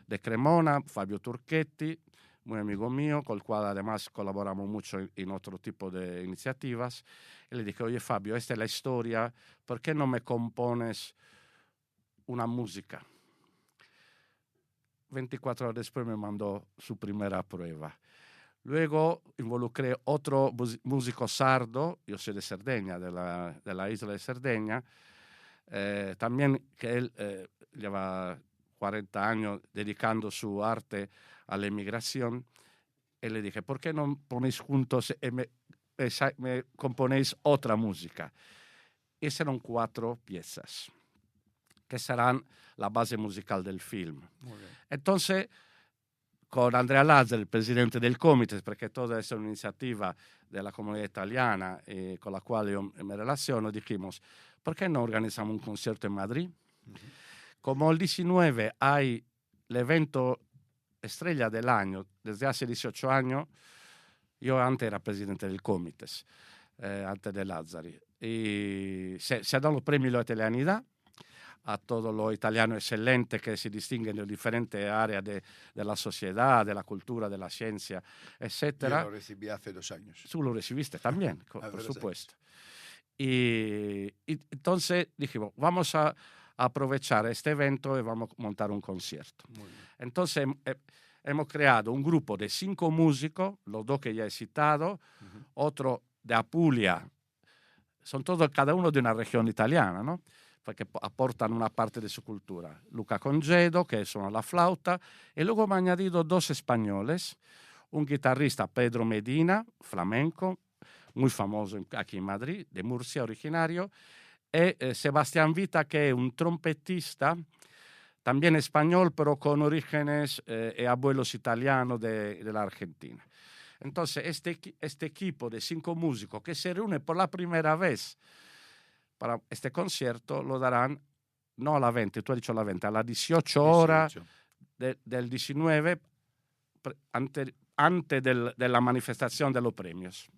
de Cremona, Fabio Turchetti, muy amigo mío, con el cual además colaboramos mucho en otro tipo de iniciativas. Y le dije, oye Fabio, esta es la historia, ¿por qué no me compones una música? 24 horas después me mandó su primera prueba. Luego involucré otro músico sardo, yo soy de Cerdeña, de la isla de Cerdeña, también que él lleva 40 años dedicando su arte a la inmigración, y le dije, ¿por qué no ponéis juntos y me componéis otra música? Y serán 4 piezas, que serán la base musical del film. Muy bien. Entonces, con Andrea Lazzari, el presidente del comité, porque toda es una iniciativa de la comunidad italiana con la cual yo me relaciono, dijimos, ¿por qué no organizamos un concierto en Madrid? Como el 19 hay el evento estrella del año, desde hace 18 años, yo antes era presidente del comité, antes de Lazzari, y se ha dado el premio de la italianidad a todos los italianos excelentes que se distinguen en diferentes áreas de la sociedad, de la cultura, de la ciencia, etc. Yo lo recibí hace 2 años. Tú lo recibiste también, por supuesto. Y entonces dijimos, vamos a aprovechar este evento y vamos a montar un concierto. Entonces hemos creado un grupo de 5 músicos, los 2 que ya he citado, otro de Apulia, son todos, cada uno de una región italiana, ¿no? Porque aportan una parte de su cultura. Luca Congedo, que suena la flauta, y luego me han añadido 2 españoles, un guitarrista, Pedro Medina, flamenco, muy famoso aquí en Madrid, de Murcia originario, y Sebastián Vita, que es un trompetista, también español, pero con orígenes y abuelos italianos de la Argentina. Entonces, este equipo de 5 músicos que se reúne por la primera vez para este concierto lo darán, no a las 20, tú has dicho a las 20, a las 18 horas del 19, antes de la manifestación de los premios.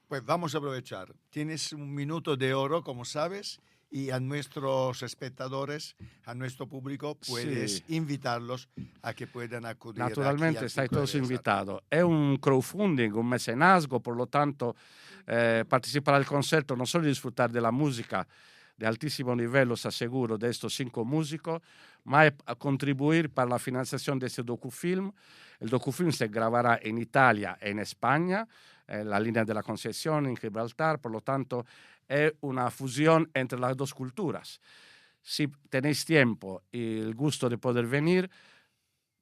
Pues vamos a aprovechar. Tienes un minuto de oro, como sabes, y a nuestros espectadores, a nuestro público, puedes invitarlos a que puedan acudir. Naturalmente, estáis todos invitados. Es un crowdfunding, un mecenazgo, por lo tanto, participar al concierto, no solo disfrutar de la música de altísimo nivel, os aseguro, de estos 5 músicos, ma a contribuir para la financiación de este docufilm. El docufilm se grabará en Italia e en España, en la línea de la Concesión, en Gibraltar, por lo tanto, es una fusión entre las 2 culturas. Si tenéis tiempo y el gusto de poder venir,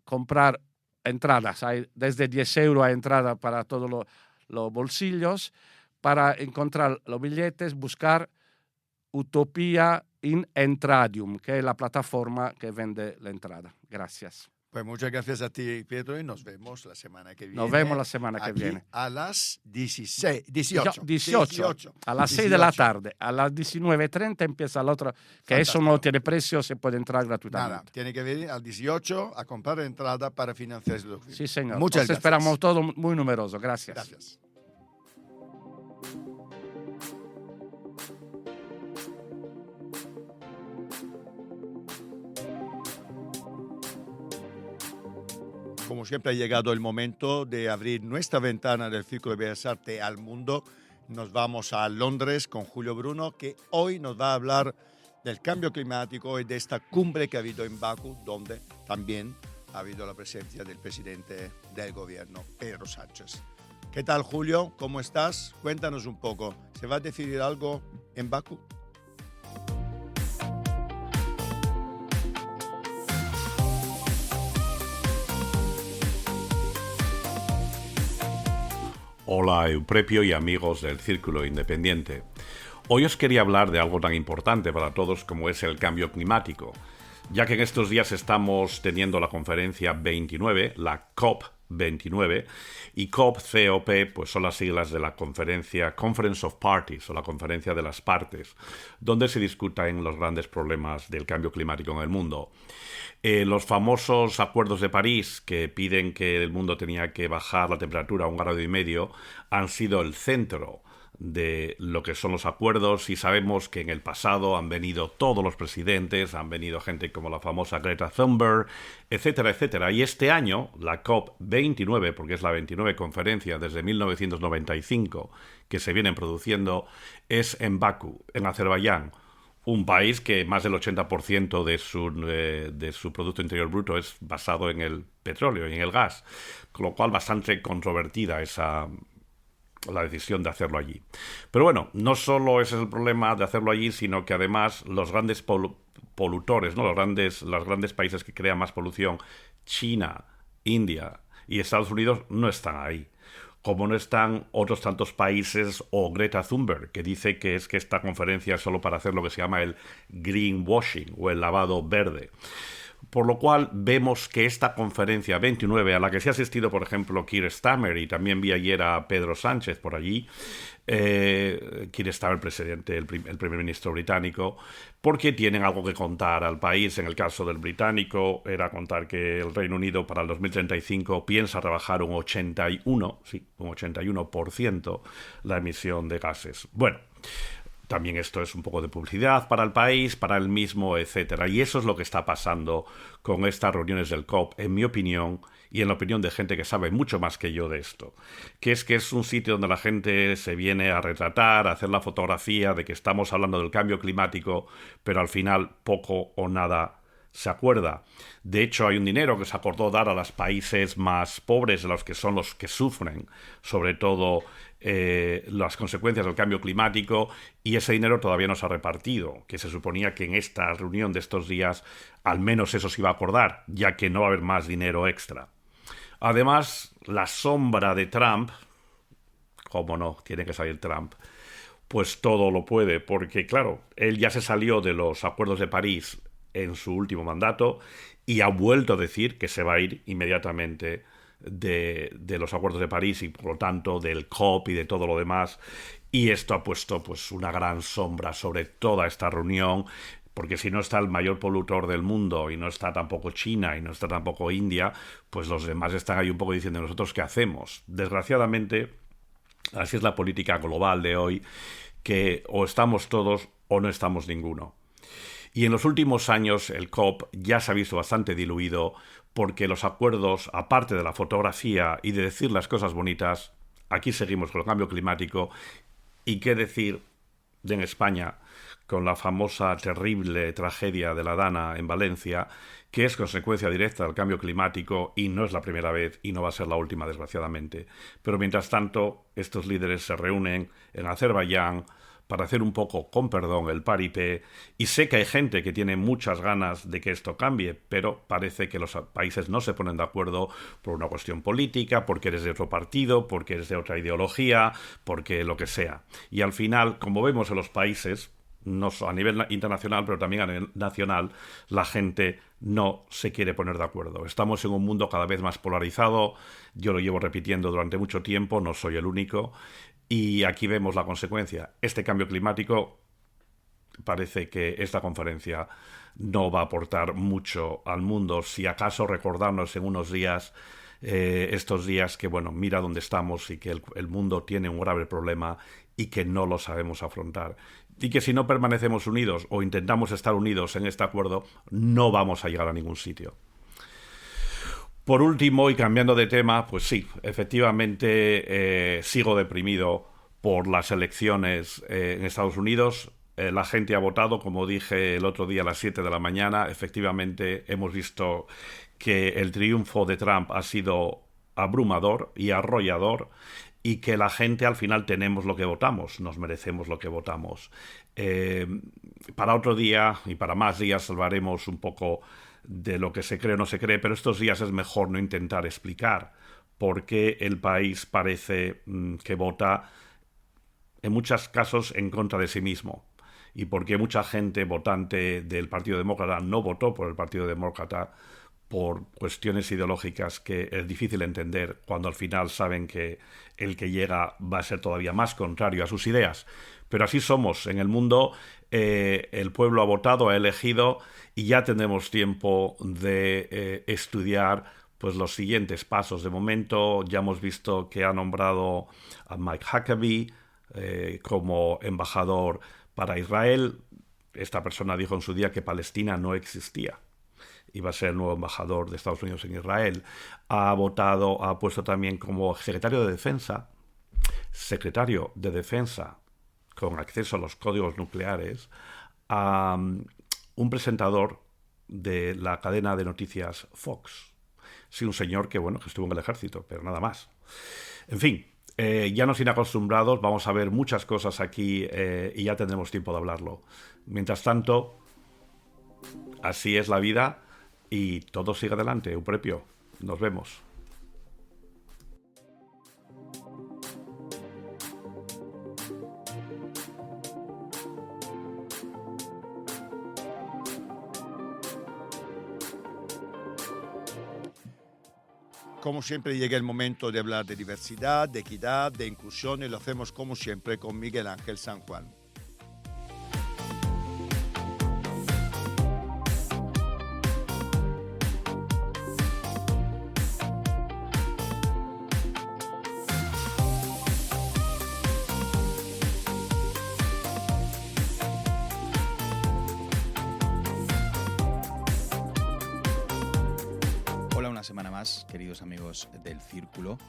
comprar entradas, hay desde 10 euros a entrada para todos los bolsillos. Para encontrar los billetes, buscar Utopía in Entradium, que es la plataforma que vende la entrada. Gracias. Pues muchas gracias a ti, Pietro, y nos vemos la semana que viene. Nos vemos la semana que viene. A las 18. 18. A las 6 de la tarde. A las 19:30 empieza la otra, que Fantástico. eso no tiene precio, se puede entrar gratuitamente. Nada, tiene que venir al 18 a comprar entrada para financiar el documento. Sí, señor. Muchas gracias. Esperamos todo muy numeroso. Gracias. Gracias. Como siempre ha llegado el momento de abrir nuestra ventana del Círculo de Bellas Artes al mundo. Nos vamos a Londres con Julio Bruno, que hoy nos va a hablar del cambio climático y de esta cumbre que ha habido en Bakú, donde también ha habido la presencia del presidente del gobierno, Pedro Sánchez. ¿Qué tal, Julio? ¿Cómo estás? Cuéntanos un poco. ¿Se va a decidir algo en Bakú? Hola Euprepio y amigos del Círculo Independiente. Hoy os quería hablar de algo tan importante para todos como es el cambio climático, ya que en estos días estamos teniendo la conferencia 29, la COP29, y COP, C-O-P, pues son las siglas de la conferencia Conference of Parties, o la conferencia de las partes, donde se discuten los grandes problemas del cambio climático en el mundo. Los famosos acuerdos de París, que piden que el mundo tenía que bajar la temperatura a 1,5 grados, han sido el centro de lo que son los acuerdos, y sabemos que en el pasado han venido todos los presidentes, han venido gente como la famosa Greta Thunberg, etcétera, etcétera. Y este año, la COP29, porque es la 29 conferencia desde 1995 que se vienen produciendo, es en Bakú, en Azerbaiyán, un país que más del 80% de su Producto Interior Bruto es basado en el petróleo y en el gas, con lo cual bastante controvertida la decisión de hacerlo allí. Pero bueno, no solo ese es el problema de hacerlo allí, sino que además los grandes polutores, ¿no? los grandes países que crean más polución, China, India y Estados Unidos, no están ahí. Como no están otros tantos países, o Greta Thunberg, que dice que esta conferencia es solo para hacer lo que se llama el greenwashing o el lavado verde. Por lo cual vemos que esta conferencia 29, a la que se ha asistido, por ejemplo, Keir Starmer, y también vi ayer a Pedro Sánchez por allí, Keir Starmer, el primer ministro británico, porque tienen algo que contar al país. En el caso del británico era contar que el Reino Unido para el 2035 piensa rebajar un 81% la emisión de gases. Bueno, también esto es un poco de publicidad para el país, para él mismo, etcétera. Y eso es lo que está pasando con estas reuniones del COP, en mi opinión, y en la opinión de gente que sabe mucho más que yo de esto. Que es un sitio donde la gente se viene a retratar, a hacer la fotografía de que estamos hablando del cambio climático, pero al final poco o nada se acuerda. De hecho, hay un dinero que se acordó dar a los países más pobres, los que son los que sufren, sobre todo las consecuencias del cambio climático, y ese dinero todavía no se ha repartido, que se suponía que en esta reunión de estos días al menos eso se iba a acordar, ya que no va a haber más dinero extra. Además, la sombra de Trump, cómo no, tiene que salir Trump, pues todo lo puede, porque claro, él ya se salió de los acuerdos de París en su último mandato y ha vuelto a decir que se va a ir inmediatamente de los acuerdos de París y por lo tanto del COP y de todo lo demás, y esto ha puesto pues una gran sombra sobre toda esta reunión, porque si no está el mayor polutor del mundo y no está tampoco China y no está tampoco India, pues los demás están ahí un poco diciendo nosotros qué hacemos. Desgraciadamente así es la política global de hoy, que o estamos todos o no estamos ninguno. Y en los últimos años el COP ya se ha visto bastante diluido, porque los acuerdos, aparte de la fotografía y de decir las cosas bonitas, aquí seguimos con el cambio climático. Y qué decir en España con la famosa terrible tragedia de la Dana en Valencia, que es consecuencia directa del cambio climático, y no es la primera vez y no va a ser la última, desgraciadamente. Pero mientras tanto, estos líderes se reúnen en Azerbaiyán para hacer un poco, con perdón, el paripé, y sé que hay gente que tiene muchas ganas de que esto cambie, pero parece que los países no se ponen de acuerdo por una cuestión política, porque eres de otro partido, porque eres de otra ideología, porque lo que sea. Y al final, como vemos en los países, no a nivel internacional, pero también a nivel nacional, la gente no se quiere poner de acuerdo. Estamos en un mundo cada vez más polarizado, yo lo llevo repitiendo durante mucho tiempo, no soy el único, y aquí vemos la consecuencia. Este cambio climático, parece que esta conferencia no va a aportar mucho al mundo, si acaso recordarnos en unos días, estos días, que bueno, mira dónde estamos y que el mundo tiene un grave problema y que no lo sabemos afrontar. Y que si no permanecemos unidos o intentamos estar unidos en este acuerdo, no vamos a llegar a ningún sitio. Por último, y cambiando de tema, pues sí, efectivamente sigo deprimido por las elecciones en Estados Unidos. La gente ha votado, como dije el otro día a las 7 de la mañana. Efectivamente hemos visto que el triunfo de Trump ha sido abrumador y arrollador, y que la gente al final tenemos lo que votamos, nos merecemos lo que votamos. Para otro día y para más días hablaremos un poco de lo que se cree o no se cree, pero estos días es mejor no intentar explicar, por qué el país parece que vota en muchos casos en contra de sí mismo y por qué mucha gente votante del Partido Demócrata no votó por el Partido Demócrata por cuestiones ideológicas que es difícil entender cuando al final saben que el que llega va a ser todavía más contrario a sus ideas. Pero así somos en el mundo, el pueblo ha votado, ha elegido y ya tendremos tiempo de estudiar pues los siguientes pasos. De momento ya hemos visto que ha nombrado a Mike Huckabee como embajador para Israel. Esta persona dijo en su día que Palestina no existía. Iba a ser el nuevo embajador de Estados Unidos en Israel. Ha puesto también como secretario de Defensa con acceso a los códigos nucleares, a un presentador de la cadena de noticias Fox. Sí, un señor que estuvo en el ejército, pero nada más. En fin, ya nos tiene acostumbrados, vamos a ver muchas cosas aquí y ya tendremos tiempo de hablarlo. Mientras tanto, así es la vida y todo sigue adelante. Euprepio, nos vemos. Como siempre llega el momento de hablar de diversidad, de equidad, de inclusión y lo hacemos como siempre con Miguel Ángel San Juan. Una semana más, queridos amigos del Círculo.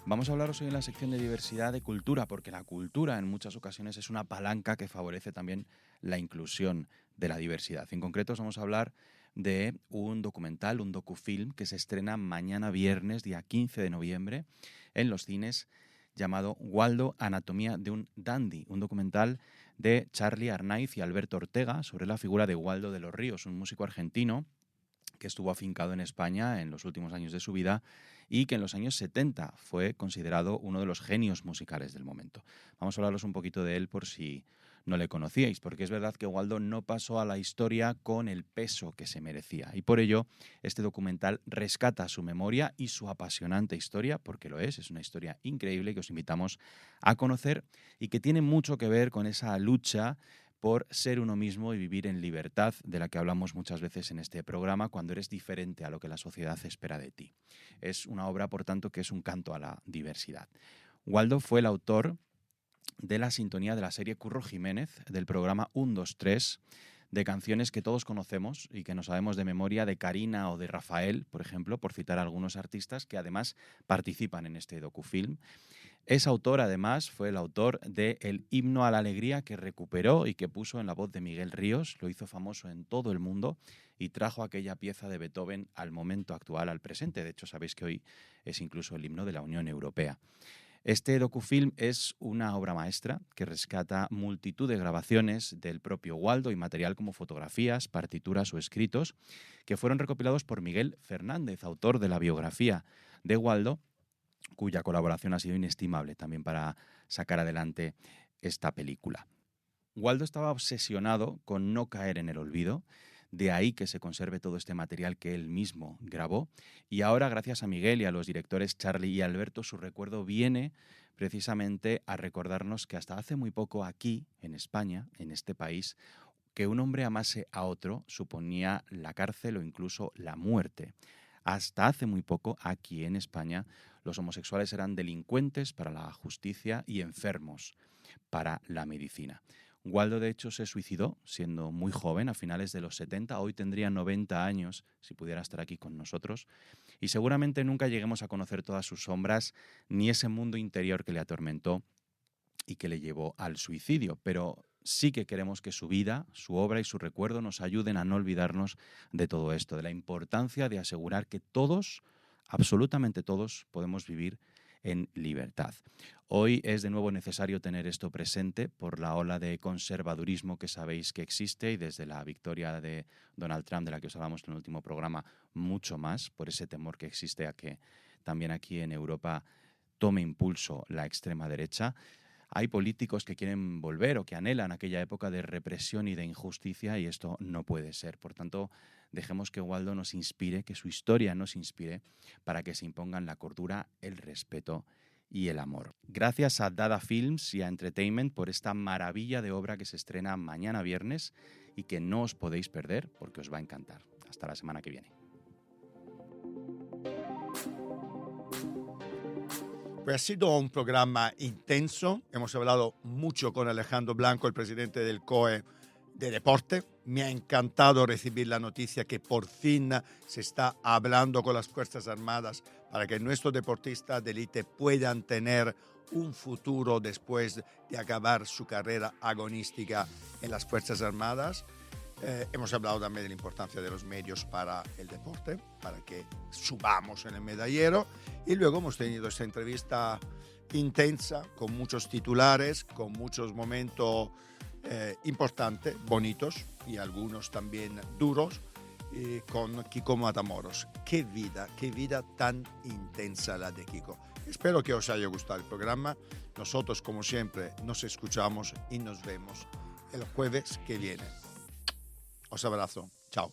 Vamos a hablaros hoy en la sección de diversidad de cultura, porque la cultura en muchas ocasiones es una palanca que favorece también la inclusión de la diversidad. En concreto os vamos a hablar de un documental, un docufilm que se estrena mañana viernes, día 15 de noviembre, en los cines, llamado Waldo, Anatomía de un Dandy, un documental de Charly Arnaiz y Alberto Ortega sobre la figura de Waldo de los Ríos, un músico argentino que estuvo afincado en España en los últimos años de su vida y que en los años 70 fue considerado uno de los genios musicales del momento. Vamos a hablaros un poquito de él por si no le conocíais, porque es verdad que Waldo no pasó a la historia con el peso que se merecía y por ello este documental rescata su memoria y su apasionante historia, porque lo es una historia increíble que os invitamos a conocer y que tiene mucho que ver con esa lucha por ser uno mismo y vivir en libertad, de la que hablamos muchas veces en este programa, cuando eres diferente a lo que la sociedad espera de ti. Es una obra, por tanto, que es un canto a la diversidad. Waldo fue el autor de la sintonía de la serie Curro Jiménez, del programa 1, 2, 3, de canciones que todos conocemos y que no sabemos de memoria, de Karina o de Rafael, por ejemplo, por citar a algunos artistas que además participan en este docufilm. Es autor, además, fue el autor de El himno a la alegría, que recuperó y que puso en la voz de Miguel Ríos, lo hizo famoso en todo el mundo y trajo aquella pieza de Beethoven al momento actual, al presente. De hecho, sabéis que hoy es incluso el himno de la Unión Europea. Este docufilm es una obra maestra que rescata multitud de grabaciones del propio Waldo y material como fotografías, partituras o escritos que fueron recopilados por Miguel Fernández, autor de la biografía de Waldo, cuya colaboración ha sido inestimable también para sacar adelante esta película. Waldo estaba obsesionado con no caer en el olvido, de ahí que se conserve todo este material que él mismo grabó, y ahora, gracias a Miguel y a los directores Charly y Alberto, su recuerdo viene precisamente a recordarnos que hasta hace muy poco aquí, en España, en este país, que un hombre amase a otro suponía la cárcel o incluso la muerte. Hasta hace muy poco, aquí en España, los homosexuales eran delincuentes para la justicia y enfermos para la medicina. Waldo, de hecho, se suicidó siendo muy joven, a finales de los 70. Hoy tendría 90 años, si pudiera estar aquí con nosotros. Y seguramente nunca lleguemos a conocer todas sus sombras, ni ese mundo interior que le atormentó y que le llevó al suicidio. Pero sí que queremos que su vida, su obra y su recuerdo nos ayuden a no olvidarnos de todo esto, de la importancia de asegurar que todos, absolutamente todos, podemos vivir en libertad. Hoy es de nuevo necesario tener esto presente por la ola de conservadurismo que sabéis que existe y desde la victoria de Donald Trump, de la que os hablamos en el último programa, mucho más, por ese temor que existe a que también aquí en Europa tome impulso la extrema derecha. Hay políticos que quieren volver o que anhelan aquella época de represión y de injusticia, y esto no puede ser. Por tanto, dejemos que Waldo nos inspire, que su historia nos inspire, para que se impongan la cordura, el respeto y el amor. Gracias a Dada Films y a Entertainment por esta maravilla de obra que se estrena mañana viernes y que no os podéis perder porque os va a encantar. Hasta la semana que viene. Pues ha sido un programa intenso. Hemos hablado mucho con Alejandro Blanco, el presidente del COE de Deporte. Me ha encantado recibir la noticia que por fin se está hablando con las Fuerzas Armadas para que nuestros deportistas de élite puedan tener un futuro después de acabar su carrera agonística en las Fuerzas Armadas. Hemos hablado también de la importancia de los medios para el deporte, para que subamos en el medallero. Y luego hemos tenido esta entrevista intensa, con muchos titulares, con muchos momentos importantes, bonitos y algunos también duros, con Kiko Matamoros. Qué vida tan intensa la de Kiko. Espero que os haya gustado el programa. Nosotros, como siempre, nos escuchamos y nos vemos el jueves que viene. Os abrazo. Chao.